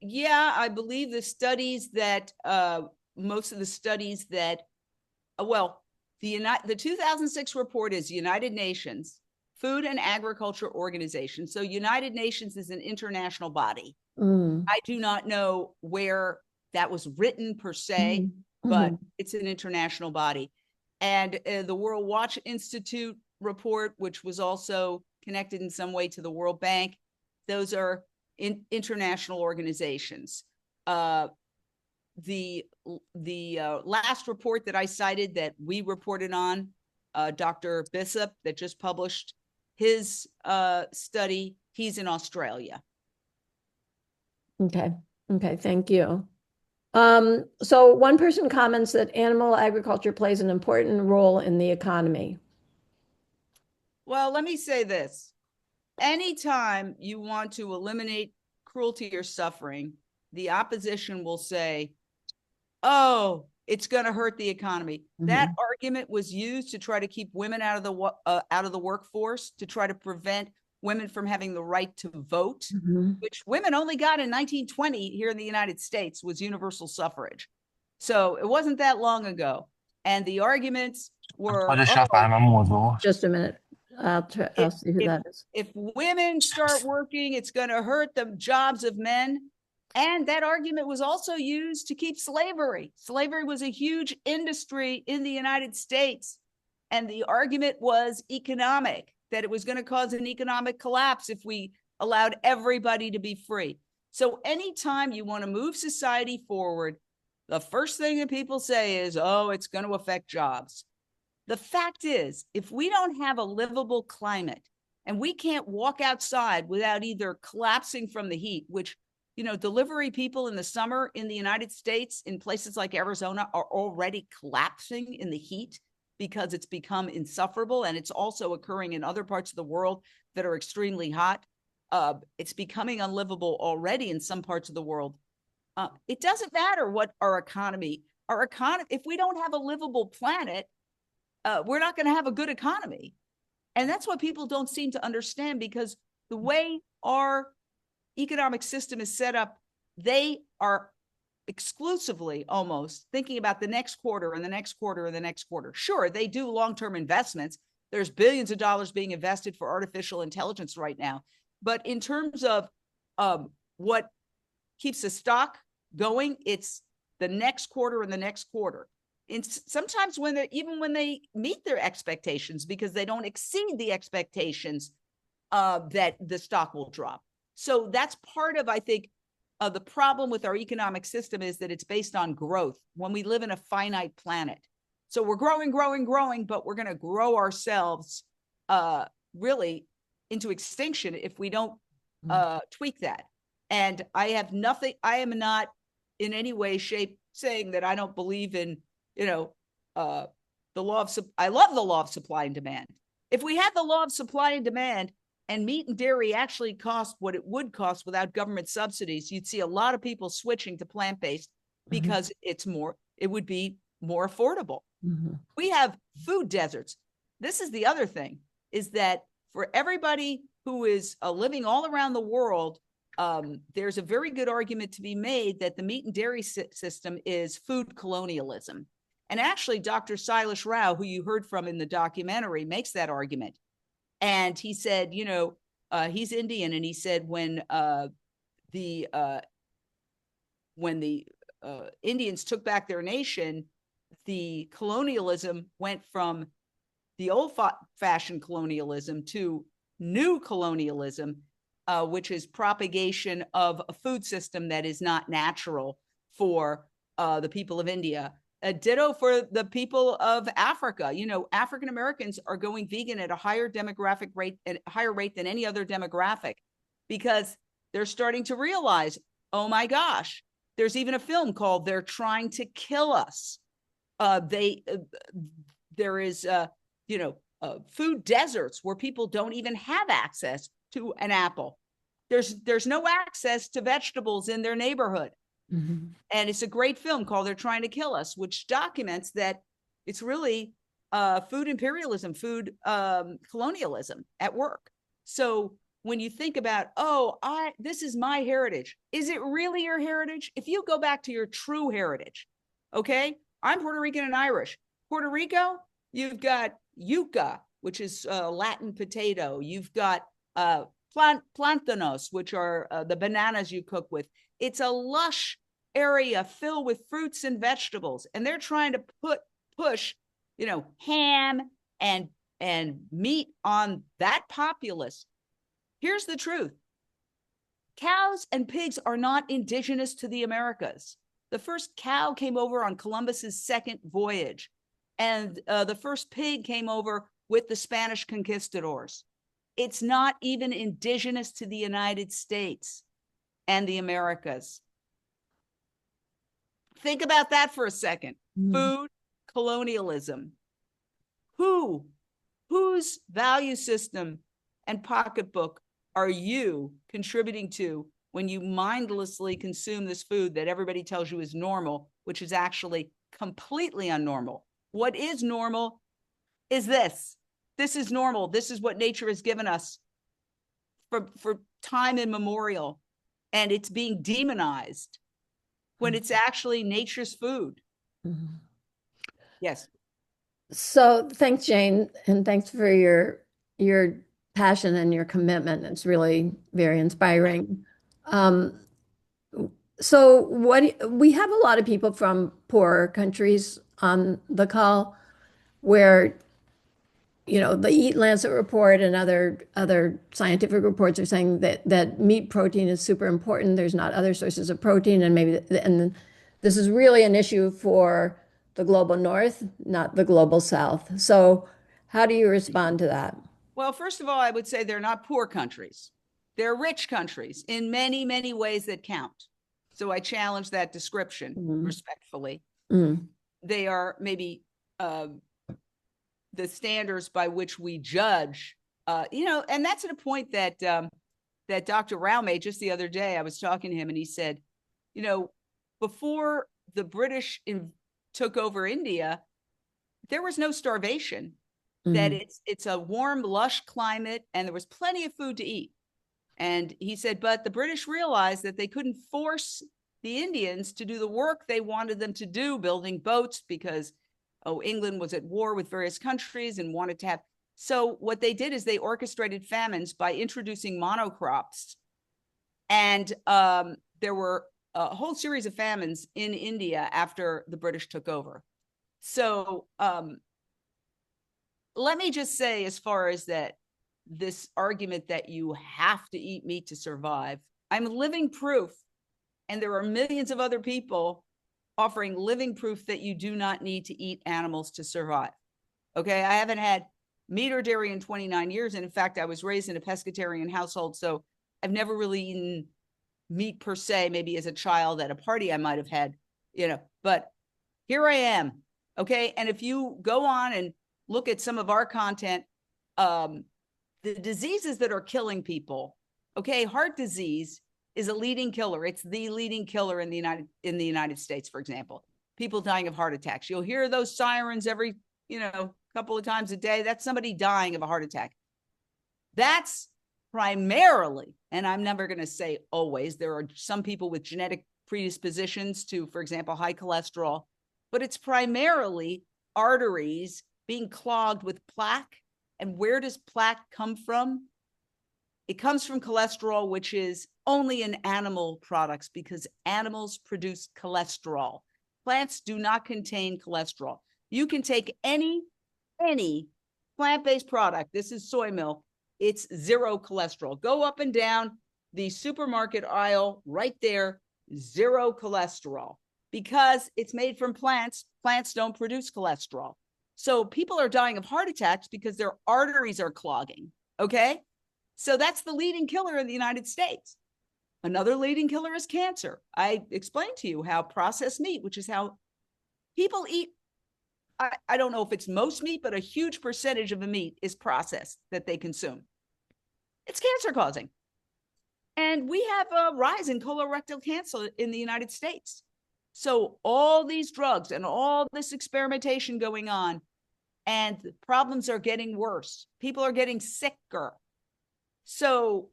Yeah, I believe the studies that, most of the studies that, well, the 2006 report is United Nations Food and Agriculture Organization. So United Nations is an international body. I do not know where that was written per se, but it's an international body. And the World Watch Institute report, which was also connected in some way to the World Bank, those are international organizations. The last report that I cited that we reported on, Dr. Bishop, that just published his study, he's in Australia. Okay. Okay. Thank you. So one person comments that animal agriculture plays an important role in the economy. Well, let me say this. Anytime you want to eliminate cruelty or suffering, the opposition will say, oh, it's going to hurt the economy. That argument was used to try to keep women out of the workforce, to try to prevent women from having the right to vote, which women only got in 1920 here in the United States, was universal suffrage. So it wasn't that long ago. And the arguments were, just a minute. I'll see who that is. If women start working, it's going to hurt the jobs of men. And that argument was also used to keep slavery. Slavery was a huge industry in the United States. And the argument was economic, that it was going to cause an economic collapse if we allowed everybody to be free. So anytime you want to move society forward, the first thing that people say is, oh, it's going to affect jobs. The fact is, if we don't have a livable climate and we can't walk outside without either collapsing from the heat, which, you know, delivery people in the summer in the United States, in places like Arizona, are already collapsing in the heat because it's become insufferable. And it's also occurring in other parts of the world that are extremely hot. It's becoming unlivable already in some parts of the world. It doesn't matter what our economy, if we don't have a livable planet, we're not going to have a good economy. And that's what people don't seem to understand, because the way our economic system is set up, they are exclusively almost thinking about the next quarter and the next quarter and the next quarter. Sure, they do long-term investments. There's billions of dollars being invested for artificial intelligence right now. But in terms of what keeps the stock going, it's the next quarter and the next quarter. And sometimes when they meet their expectations, because they don't exceed the expectations, that the stock will drop. So that's part of, I think, the problem with our economic system, is that it's based on growth when we live in a finite planet. So we're growing, but we're going to grow ourselves really into extinction if we don't tweak that. And I am not in any way, shape saying that I don't believe in, the law of, I love the law of supply and demand. If we had the law of supply and demand, and meat and dairy actually cost what it would cost without government subsidies, you'd see a lot of people switching to plant-based because it would be more affordable. We have food deserts. This is the other thing, is that for everybody who is living all around the world, there's a very good argument to be made that the meat and dairy system is food colonialism. And actually, Dr. Silas Rao, who you heard from in the documentary, makes that argument. And he said, he's Indian, and he said when the Indians took back their nation, the colonialism went from the old-fashioned colonialism to new colonialism, which is propagation of a food system that is not natural for the people of India. Ditto for the people of Africa. African Americans are going vegan at a higher demographic rate, at a higher rate than any other demographic, because they're starting to realize, oh my gosh, there's even a film called "They're Trying to Kill Us." There is, food deserts where people don't even have access to an apple. There's no access to vegetables in their neighborhood. And it's a great film called "They're Trying to Kill Us," which documents that it's really food imperialism, food colonialism at work. So when you think about, this is my heritage, is it really your heritage? If you go back to your true heritage, okay, I'm Puerto Rican and Irish. Puerto Rico, you've got yuca, which is Latin potato. You've got plantanos, which are the bananas you cook with. It's a lush area filled with fruits and vegetables, and they're trying to push, ham and meat on that populace. Here's the truth: Cows and pigs are not indigenous to the Americas. The first cow came over on Columbus's second voyage, and the first pig came over with the Spanish conquistadors. It's not even indigenous to the United States and the Americas. Think about that for a second. Food colonialism. Whose value system and pocketbook are you contributing to when you mindlessly consume this food that everybody tells you is normal, which is actually completely unnormal? What is normal is this. This is normal. This is what nature has given us for time immemorial. And it's being demonized when it's actually nature's food. Yes. So thanks, Jane, and thanks for your passion and your commitment. It's really very inspiring. So we have a lot of people from poorer countries on the call where, the Eat Lancet report and other scientific reports are saying that meat protein is super important. There's not other sources of protein, and this is really an issue for the global north, not the global south. So how do you respond to that? Well, first of all, I would say they're not poor countries. They're rich countries in many, many ways that count. So I challenge that description respectfully. They are maybe the standards by which we judge, and that's at a point that that Dr. Rao made just the other day. I was talking to him and he said, before the British took over India, there was no starvation, that it's a warm, lush climate and there was plenty of food to eat. And he said, but the British realized that they couldn't force the Indians to do the work they wanted them to do, building boats, because England was at war with various countries and wanted to have. So what they did is they orchestrated famines by introducing monocrops. And there were a whole series of famines in India after the British took over. So let me just say, as far as this argument that you have to eat meat to survive, I'm living proof, and there are millions of other people offering living proof that you do not need to eat animals to survive. Okay, I haven't had meat or dairy in 29 years. And in fact, I was raised in a pescatarian household, so I've never really eaten meat per se. Maybe as a child at a party I might have had, but here I am. Okay, and if you go on and look at some of our content, the diseases that are killing people, okay, heart disease is a leading killer. It's the leading killer in the United States, for example. People dying of heart attacks. You'll hear those sirens every, couple of times a day. That's somebody dying of a heart attack. That's primarily, and I'm never going to say always, there are some people with genetic predispositions to, for example, high cholesterol, but it's primarily arteries being clogged with plaque. And where does plaque come from? It comes from cholesterol, which is only in animal products because animals produce cholesterol. Plants do not contain cholesterol. You can take any plant-based product. This is soy milk. It's zero cholesterol. Go up and down the supermarket aisle right there, zero cholesterol, because it's made from plants. Plants don't produce cholesterol. So people are dying of heart attacks because their arteries are clogging, okay? So that's the leading killer in the United States. Another leading killer is cancer. I explained to you how processed meat, which is how people eat, I don't know if it's most meat, but a huge percentage of the meat is processed that they consume. It's cancer causing. And we have a rise in colorectal cancer in the United States. So all these drugs and all this experimentation going on, and the problems are getting worse. People are getting sicker. So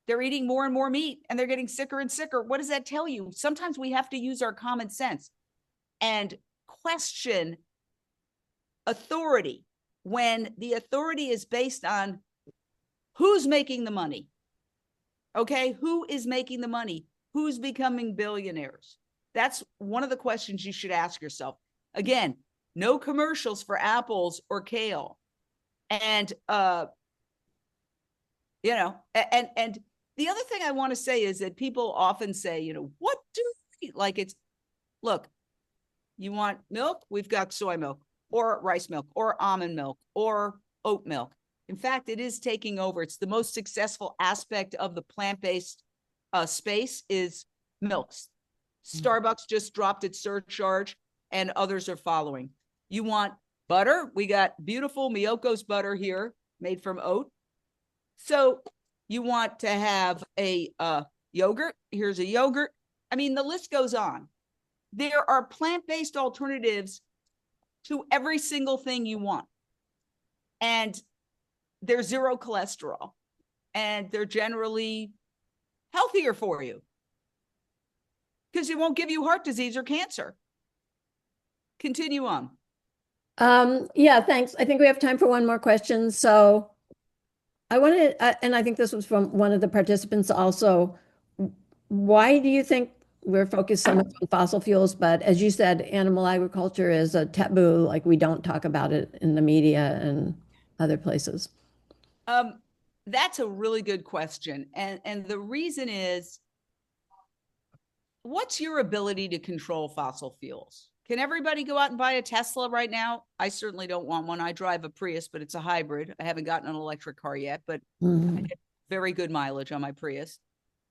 they're eating more and more meat and they're getting sicker and sicker. What does that tell you? Sometimes we have to use our common sense and question authority when the authority is based on who's making the money. Okay, who is making the money? Who's becoming billionaires? That's one of the questions you should ask yourself. Again, no commercials for apples or kale. And, and the other thing I want to say is that people often say, what do we like? Look, you want milk? We've got soy milk or rice milk or almond milk or oat milk. In fact, it is taking over. It's the most successful aspect of the plant-based space is milks. Starbucks just dropped its surcharge and others are following. You want butter? We got beautiful Miyoko's butter here made from oat. So you want to have a yogurt? Here's a yogurt. I mean, the list goes on. There are plant-based alternatives to every single thing you want. And they're zero cholesterol. And they're generally healthier for you because it won't give you heart disease or cancer. Continue on. Yeah, thanks. I think we have time for one more question. So I wanted, and I think this was from one of the participants also. Why do you think we're focused so much on fossil fuels, but as you said, animal agriculture is a taboo, like we don't talk about it in the media and other places? That's a really good question. And the reason is, what's your ability to control fossil fuels? Can everybody go out and buy a Tesla right now? I certainly don't want one. I drive a Prius, but it's a hybrid. I haven't gotten an electric car yet, but I get very good mileage on my Prius.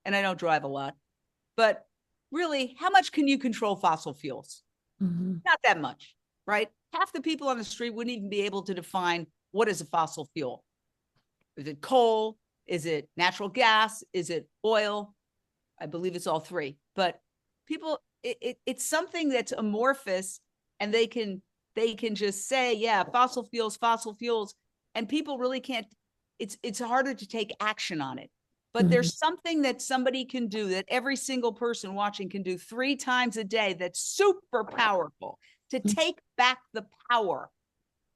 And I don't drive a lot. But really, how much can you control fossil fuels? Not that much, right? Half the people on the street wouldn't even be able to define what is a fossil fuel. Is it coal? Is it natural gas? Is it oil? I believe it's all three. But people, it's something that's amorphous, and they can just say, yeah, fossil fuels, and people really can't. It's harder to take action on it. But there's something that somebody can do, that every single person watching can do 3 times a day, that's super powerful to take back the power.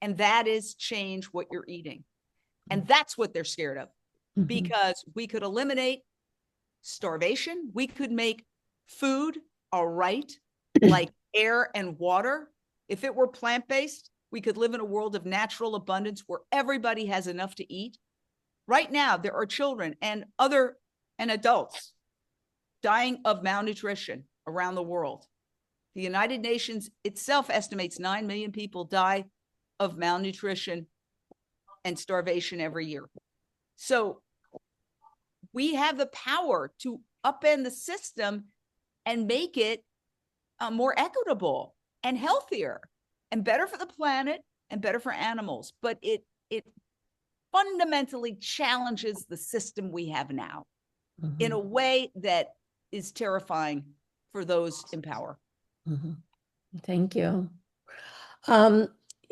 And that is change what you're eating. And that's what they're scared of, because we could eliminate starvation. We could make food a right, like air and water. If it were plant-based, we could live in a world of natural abundance where everybody has enough to eat. Right now, there are children and adults dying of malnutrition around the world. The United Nations itself estimates 9 million people die of malnutrition and starvation every year. So we have the power to upend the system and make it more equitable and healthier and better for the planet and better for animals. But it fundamentally challenges the system we have now in a way that is terrifying for those in power. Thank you.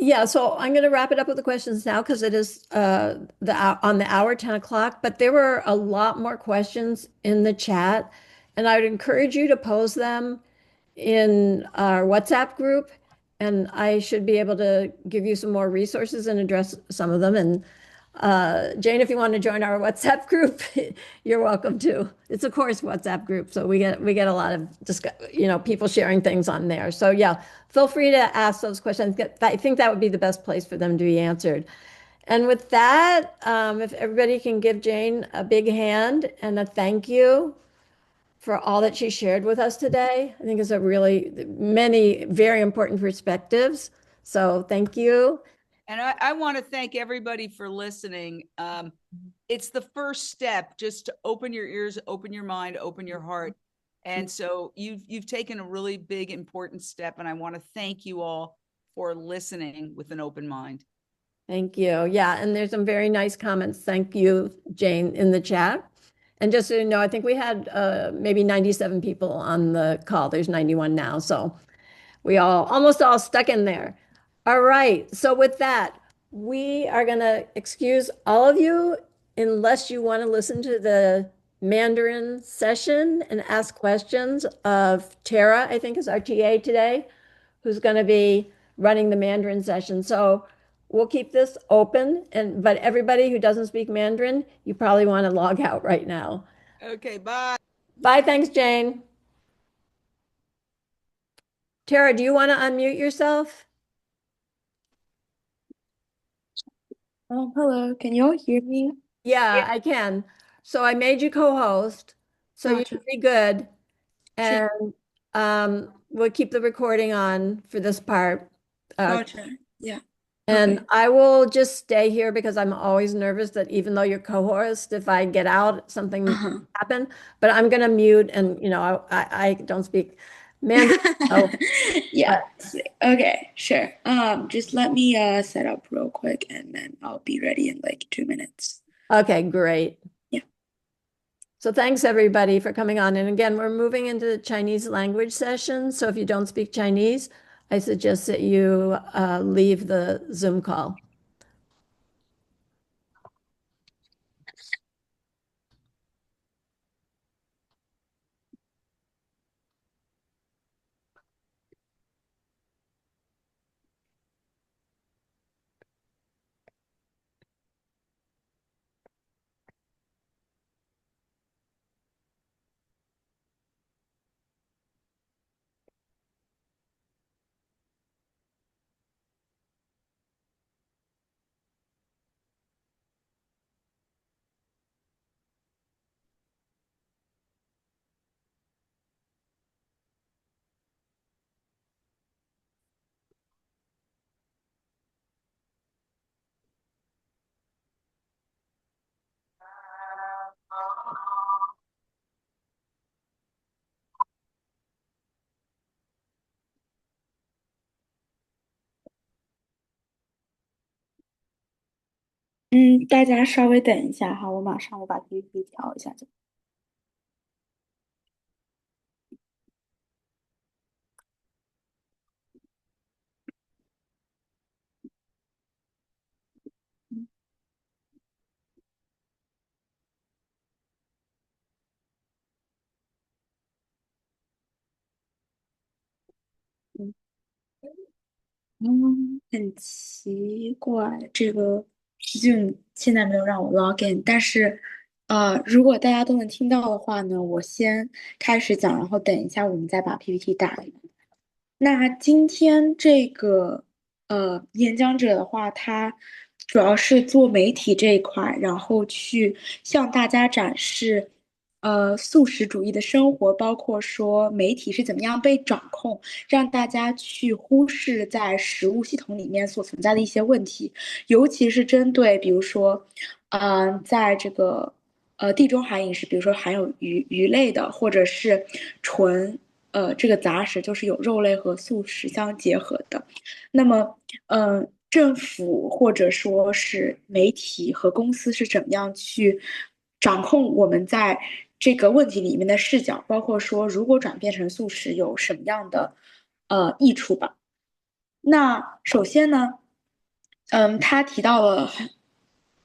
Yeah, so I'm going to wrap it up with the questions now because it is on the hour, 10 o'clock, but there were a lot more questions in the chat, and I would encourage you to pose them in our WhatsApp group, and I should be able to give you some more resources and address some of them. And Jane, if you want to join our WhatsApp group, you're welcome to. It's a course WhatsApp group, so we get a lot of people sharing things on there. So yeah, feel free to ask those questions. I think that would be the best place for them to be answered. And with that, if everybody can give Jane a big hand and a thank you for all that she shared with us today. I think it's a really many very important perspectives. So thank you. And I want to thank everybody for listening. It's the first step, just to open your ears, open your mind, open your heart. And so you've taken a really big, important step. And I want to thank you all for listening with an open mind. Thank you. Yeah, and there's some very nice comments. Thank you, Jane, in the chat. And just so you know, I think we had maybe 97 people on the call. There's 91 now. So we almost all stuck in there. All right. So with that, we are going to excuse all of you unless you want to listen to the Mandarin session and ask questions of Tara, I think is our TA today, who's going to be running the Mandarin session. So we'll keep this open, but everybody who doesn't speak Mandarin, you probably want to log out right now. Okay, bye. Bye. Thanks, Jane. Tara, do you want to unmute yourself? Hello. Can you all hear me? Yeah, I can. So I made you co-host, so you Gotcha. should be good. Sure. And we'll keep the recording on for this part. Gotcha. Yeah. And Okay. I will just stay here because I'm always nervous that even though you're co-host, if I get out, something Uh-huh. happen. But I'm gonna mute and I don't speak Mandarin. So, Yeah. but Okay, sure. Just let me set up real quick and then I'll be ready in like 2 minutes. okay, great. Yeah. So thanks everybody for coming on. And again, we're moving into the Chinese language session. So if you don't speak Chinese, I suggest that you leave the Zoom call.大家稍微等一下哈，我马上把 PPT 调一下就。很奇怪，这个 Zoom 现在没有让我 log in，但是如果大家都能听到的话呢，我先开始讲，然后等一下我们再把 PPT 打开。那今天这个演讲者的话，他主要是做媒体这一块，然后去向大家展示素食主义的生活，包括说媒体是怎么样被掌控，让大家去忽视在食物系统里面所存在的一些问题，尤其是针对比如说在这个地中海饮食，比如说含有鱼类的，或者是纯这个杂食，就是有肉类和素食相结合的。那么，政府或者说是媒体和公司是怎么样去掌控我们在这个问题里面的视角，包括说如果转变成素食有什么样的益处吧。那首先呢，他提到了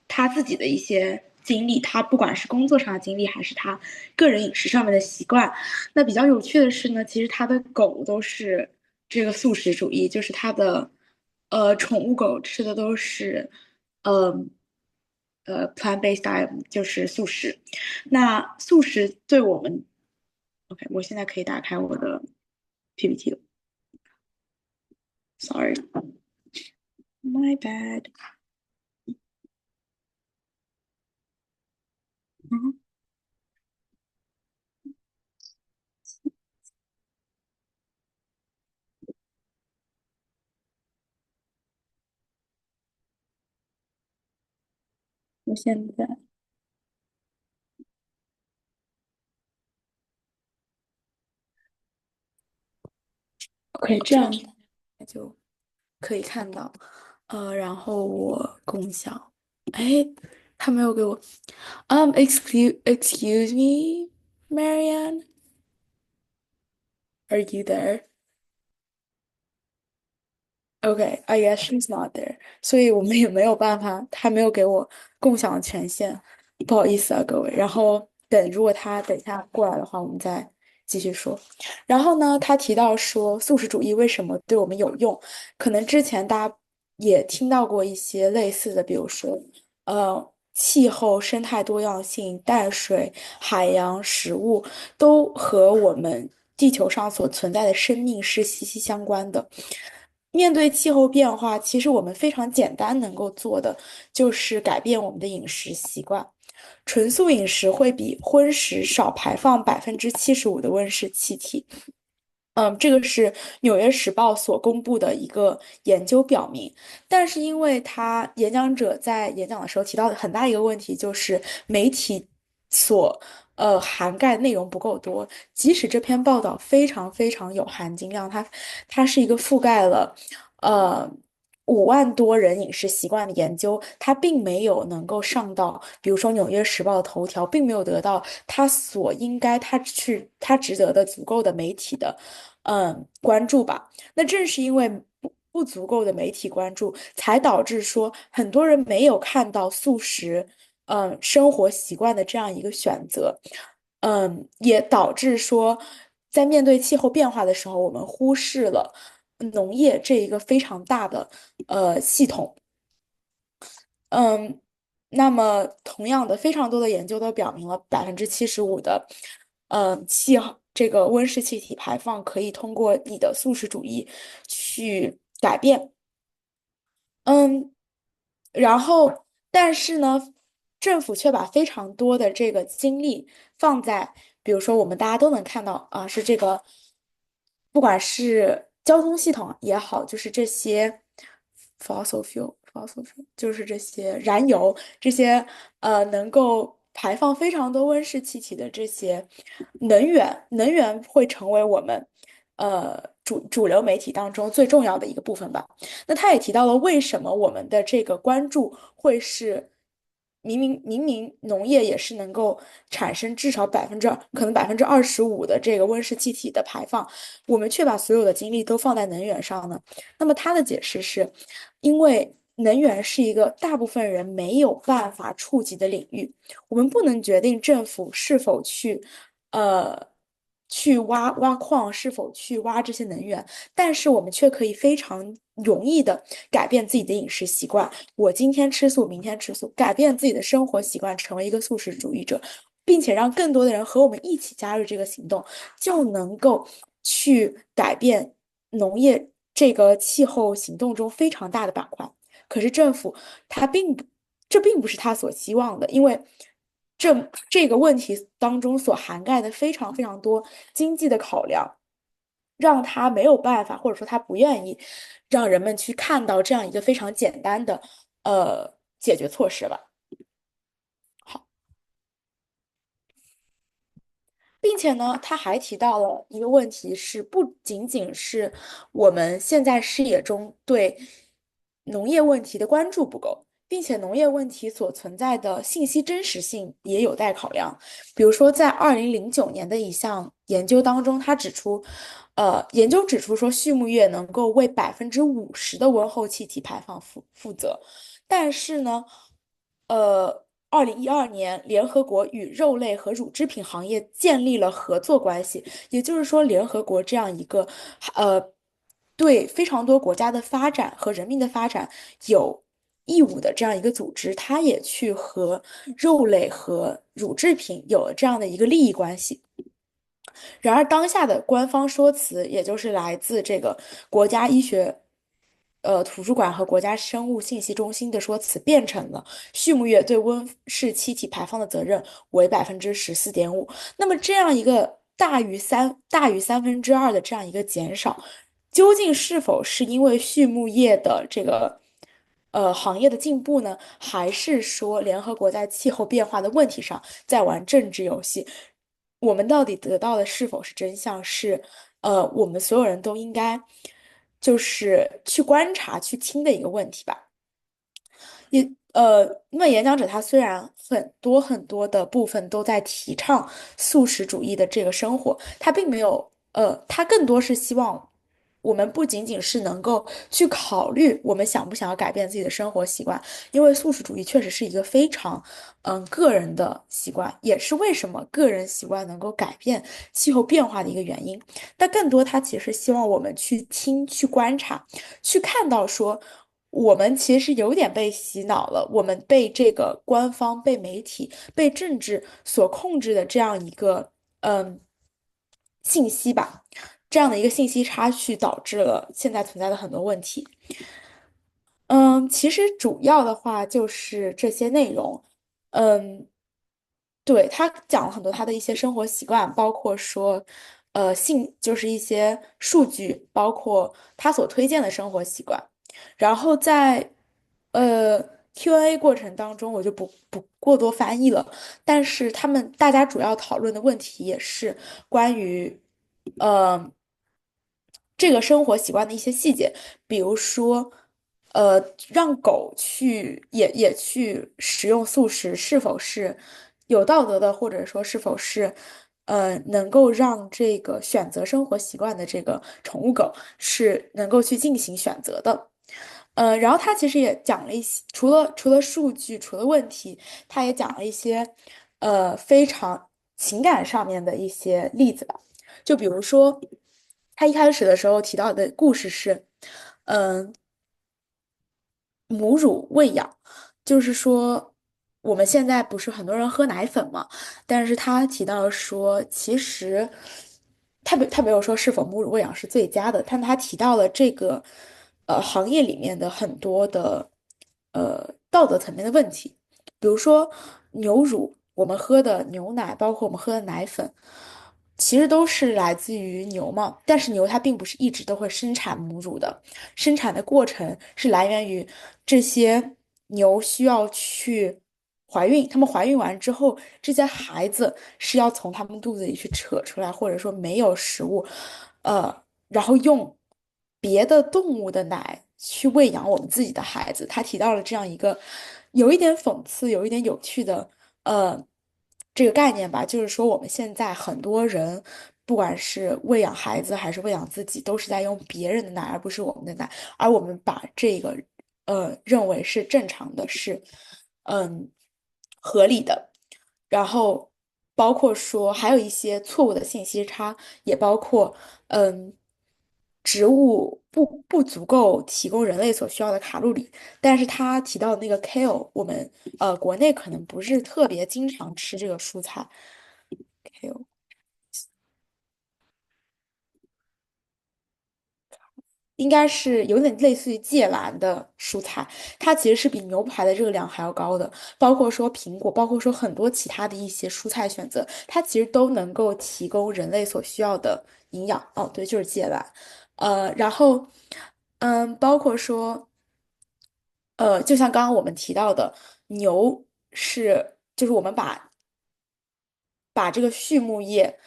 他自己的一些经历，他不管是工作上的经历，还是他个人饮食上面的习惯。那比较有趣的是呢，其实他的狗都是这个素食主义，就是他的宠物狗吃的都是plant-based diet，就是素食。那素食对我们，OK，我现在可以打开我的 PPT 了，Sorry，my bad。我现在 OK，这样就可以看到，然后我共享，哎，他没有给我excuse me, Marianne, are you there? Okay, I guess she's not there，所以我们也没有办法，他没有给我共享的权限，不好意思啊，各位。然后如果他等一下过来的话，我们再继续说。然后呢，他提到说素食主义为什么对我们有用？可能之前大家也听到过一些类似的，比如说气候、生态多样性、淡水、海洋、食物，都和我们地球上所存在的生命是息息相关的。面对气候变化，其实我们非常简单能够做的就是改变我们的饮食习惯。纯素饮食会比荤食少排放75%的温室气体。这个是《纽约时报》所公布的一个研究表明，但是因为演讲者在演讲的时候提到的很大一个问题，就是媒体所涵盖内容不够多，即使这篇报道非常非常有含金量，它是一个覆盖了5万多人饮食习惯的研究，它并没有能够上到，比如说《纽约时报》的头条，并没有得到它所应该它值得的足够的媒体的关注吧。那正是因为不足够的媒体关注，才导致说很多人没有看到素食生活习惯的这样一个选择。也导致说，在面对气候变化的时候，我们忽视了农业这一个非常大的系统。那么同样的，非常多的研究都表明了75%的这个温室气体排放可以通过你的素食主义去改变。然后但是呢，政府却把非常多的这个精力放在，比如说我们大家都能看到啊，是这个，不管是交通系统也好，就是这些 fossil fuel 就是这些燃油，这些能够排放非常多温室气体的这些能源会成为我们主流媒体当中最重要的一个部分吧。那他也提到了为什么我们的这个关注会是明明农业也是能够产生至少可能25%的这个温室气体的排放，我们却把所有的精力都放在能源上呢？那么他的解释是，因为能源是一个大部分人没有办法触及的领域，我们不能决定政府是否去挖矿，是否去挖这些能源，但是我们却可以非常容易的改变自己的饮食习惯。我今天吃素，明天吃素，改变自己的生活习惯，成为一个素食主义者，并且让更多的人和我们一起加入这个行动，就能够去改变农业这个气候行动中非常大的板块。可是政府这并不是他所希望的，因为这个问题当中所涵盖的非常非常多经济的考量，让他没有办法，或者说他不愿意让人们去看到这样一个非常简单的解决措施吧。并且呢，他还提到了一个问题是，不仅仅是我们现在视野中对农业问题的关注不够，并且农业问题所存在的信息真实性也有待考量。比如说，在2009年的一项研究当中，研究指出说，畜牧业能够为50%的温厚气体排放负责，但是呢，2012年，联合国与肉类和乳制品行业建立了合作关系，也就是说，联合国这样一个对非常多国家的发展和人民的发展有义务的这样一个组织，它也去和肉类和乳制品有了这样的一个利益关系。然而，当下的官方说辞，也就是来自这个国家医学图书馆和国家生物信息中心的说辞变成了畜牧业对温室气体排放的责任为14.5%。那么这样一个大于2/3的这样一个减少，究竟是否是因为畜牧业的这个行业的进步呢？还是说联合国在气候变化的问题上在玩政治游戏？我们到底得到的是否是真相？是我们所有人都应该就是去观察、去听的一个问题吧。那么演讲者他虽然很多的部分都在提倡素食主义的这个生活，他并没有他更多是希望我们不仅仅是能够去考虑我们想不想要改变自己的生活习惯，因为素食主义确实是一个非常个人的习惯，也是为什么个人习惯能够改变气候变化的一个原因。但更多他其实希望我们去听、去观察、去看到说。我们其实有点被洗脑了，我们被这个官方、被媒体、被政治所控制的这样一个信息吧，这样的一个信息差距导致了现在存在的很多问题。其实主要的话就是这些内容。对，他讲了很多他的一些生活习惯，包括说，就是一些数据，包括他所推荐的生活习惯。然后在呃 Q&A 过程当中，我就不过多翻译了。但是大家主要讨论的问题也是关于呃这个生活习惯的一些细节，比如说让狗也去食用素食，是否是有道德的，或者说是否是能够让这个选择生活习惯的这个宠物狗是能够去进行选择的。然后他其实也讲了一些，除了数据，除了问题，他也讲了一些非常情感上面的一些例子吧。就比如说，他一开始的时候提到的故事是，嗯、母乳喂养，就是说我们现在不是很多人喝奶粉嘛，但是他提到说，其实他没有说是否母乳喂养是最佳的，但他提到了这个行业里面的很多的道德层面的问题，比如说牛乳，我们喝的牛奶，包括我们喝的奶粉。其实都是来自于牛嘛，但是牛它并不是一直都会生产母乳的，生产的过程是来源于这些牛需要去怀孕，它们怀孕完之后，这些孩子是要从它们肚子里去扯出来，或者说没有食物，然后用别的动物的奶去喂养我们自己的孩子。他提到了这样一个有一点讽刺、有一点有趣的这个概念吧，就是说我们现在很多人。不管是喂养孩子还是喂养自己，都是在用别人的奶，而不是我们的奶。而我们把这个认为是正常的，是合理的。然后包括说还有一些错误的信息差，也包括嗯植物不足够提供人类所需要的卡路里。但是他提到的那个 kale，我们国内可能不是特别经常吃这个蔬菜。kale 应该是有点类似于芥蓝的蔬菜，它其实是比牛排的热量还要高的。包括说苹果，包括说很多其他的一些蔬菜选择，它其实都能够提供人类所需要的营养。哦，对，就是芥蓝。然后，包括说。就像刚刚我们提到的，牛就是我们把这个畜牧业，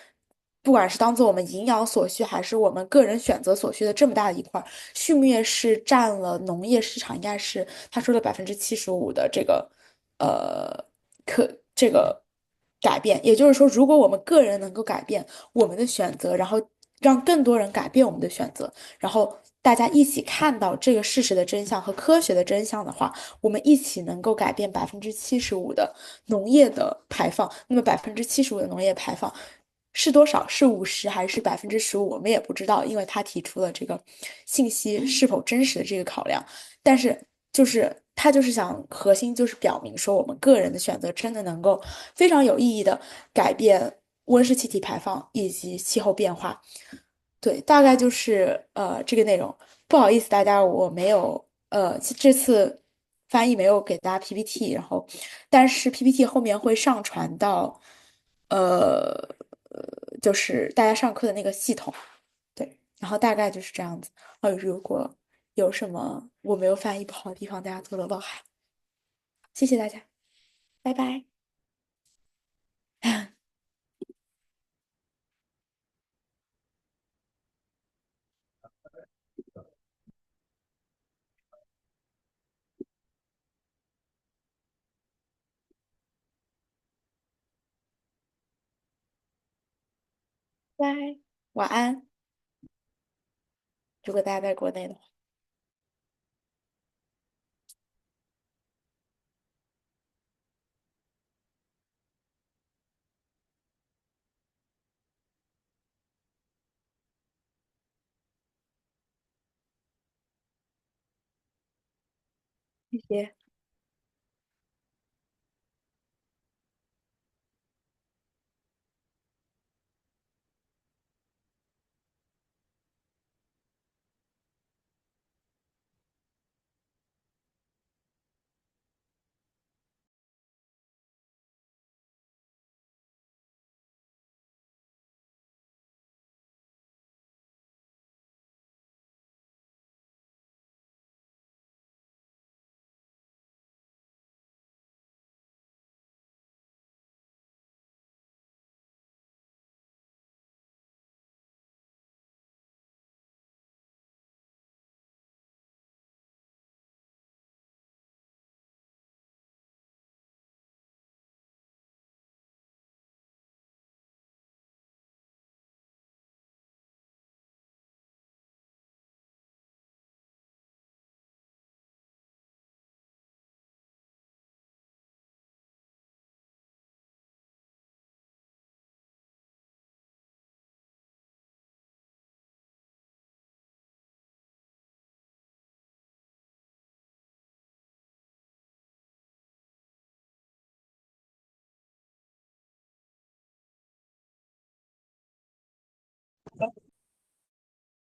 不管是当做我们营养所需，还是我们个人选择所需的这么大的一块儿，畜牧业是占了农业市场，应该是他说的75%的这个呃这个改变。也就是说，如果我们个人能够改变我们的选择，然后让更多人改变我们的选择，然后大家一起看到这个事实的真相和科学的真相的话，我们一起能够改变75%的农业的排放。那么75%的农业排放是多少？是50还是15%？我们也不知道，因为他提出了这个信息是否真实的这个考量。但是他就是想核心就是表明说，我们个人的选择真的能够非常有意义的改变温室气体排放以及气候变化。对，大概就是这个内容。不好意思，大家我没有这次翻译没有给大家 PPT，然后但是 PPT 后面会上传到就是大家上课的那个系统。对，然后大概就是这样子。如果有什么我没有翻译不好的地方，大家多多包涵。谢谢大家，拜拜。拜，晚安。如果大家在国内的话。谢谢。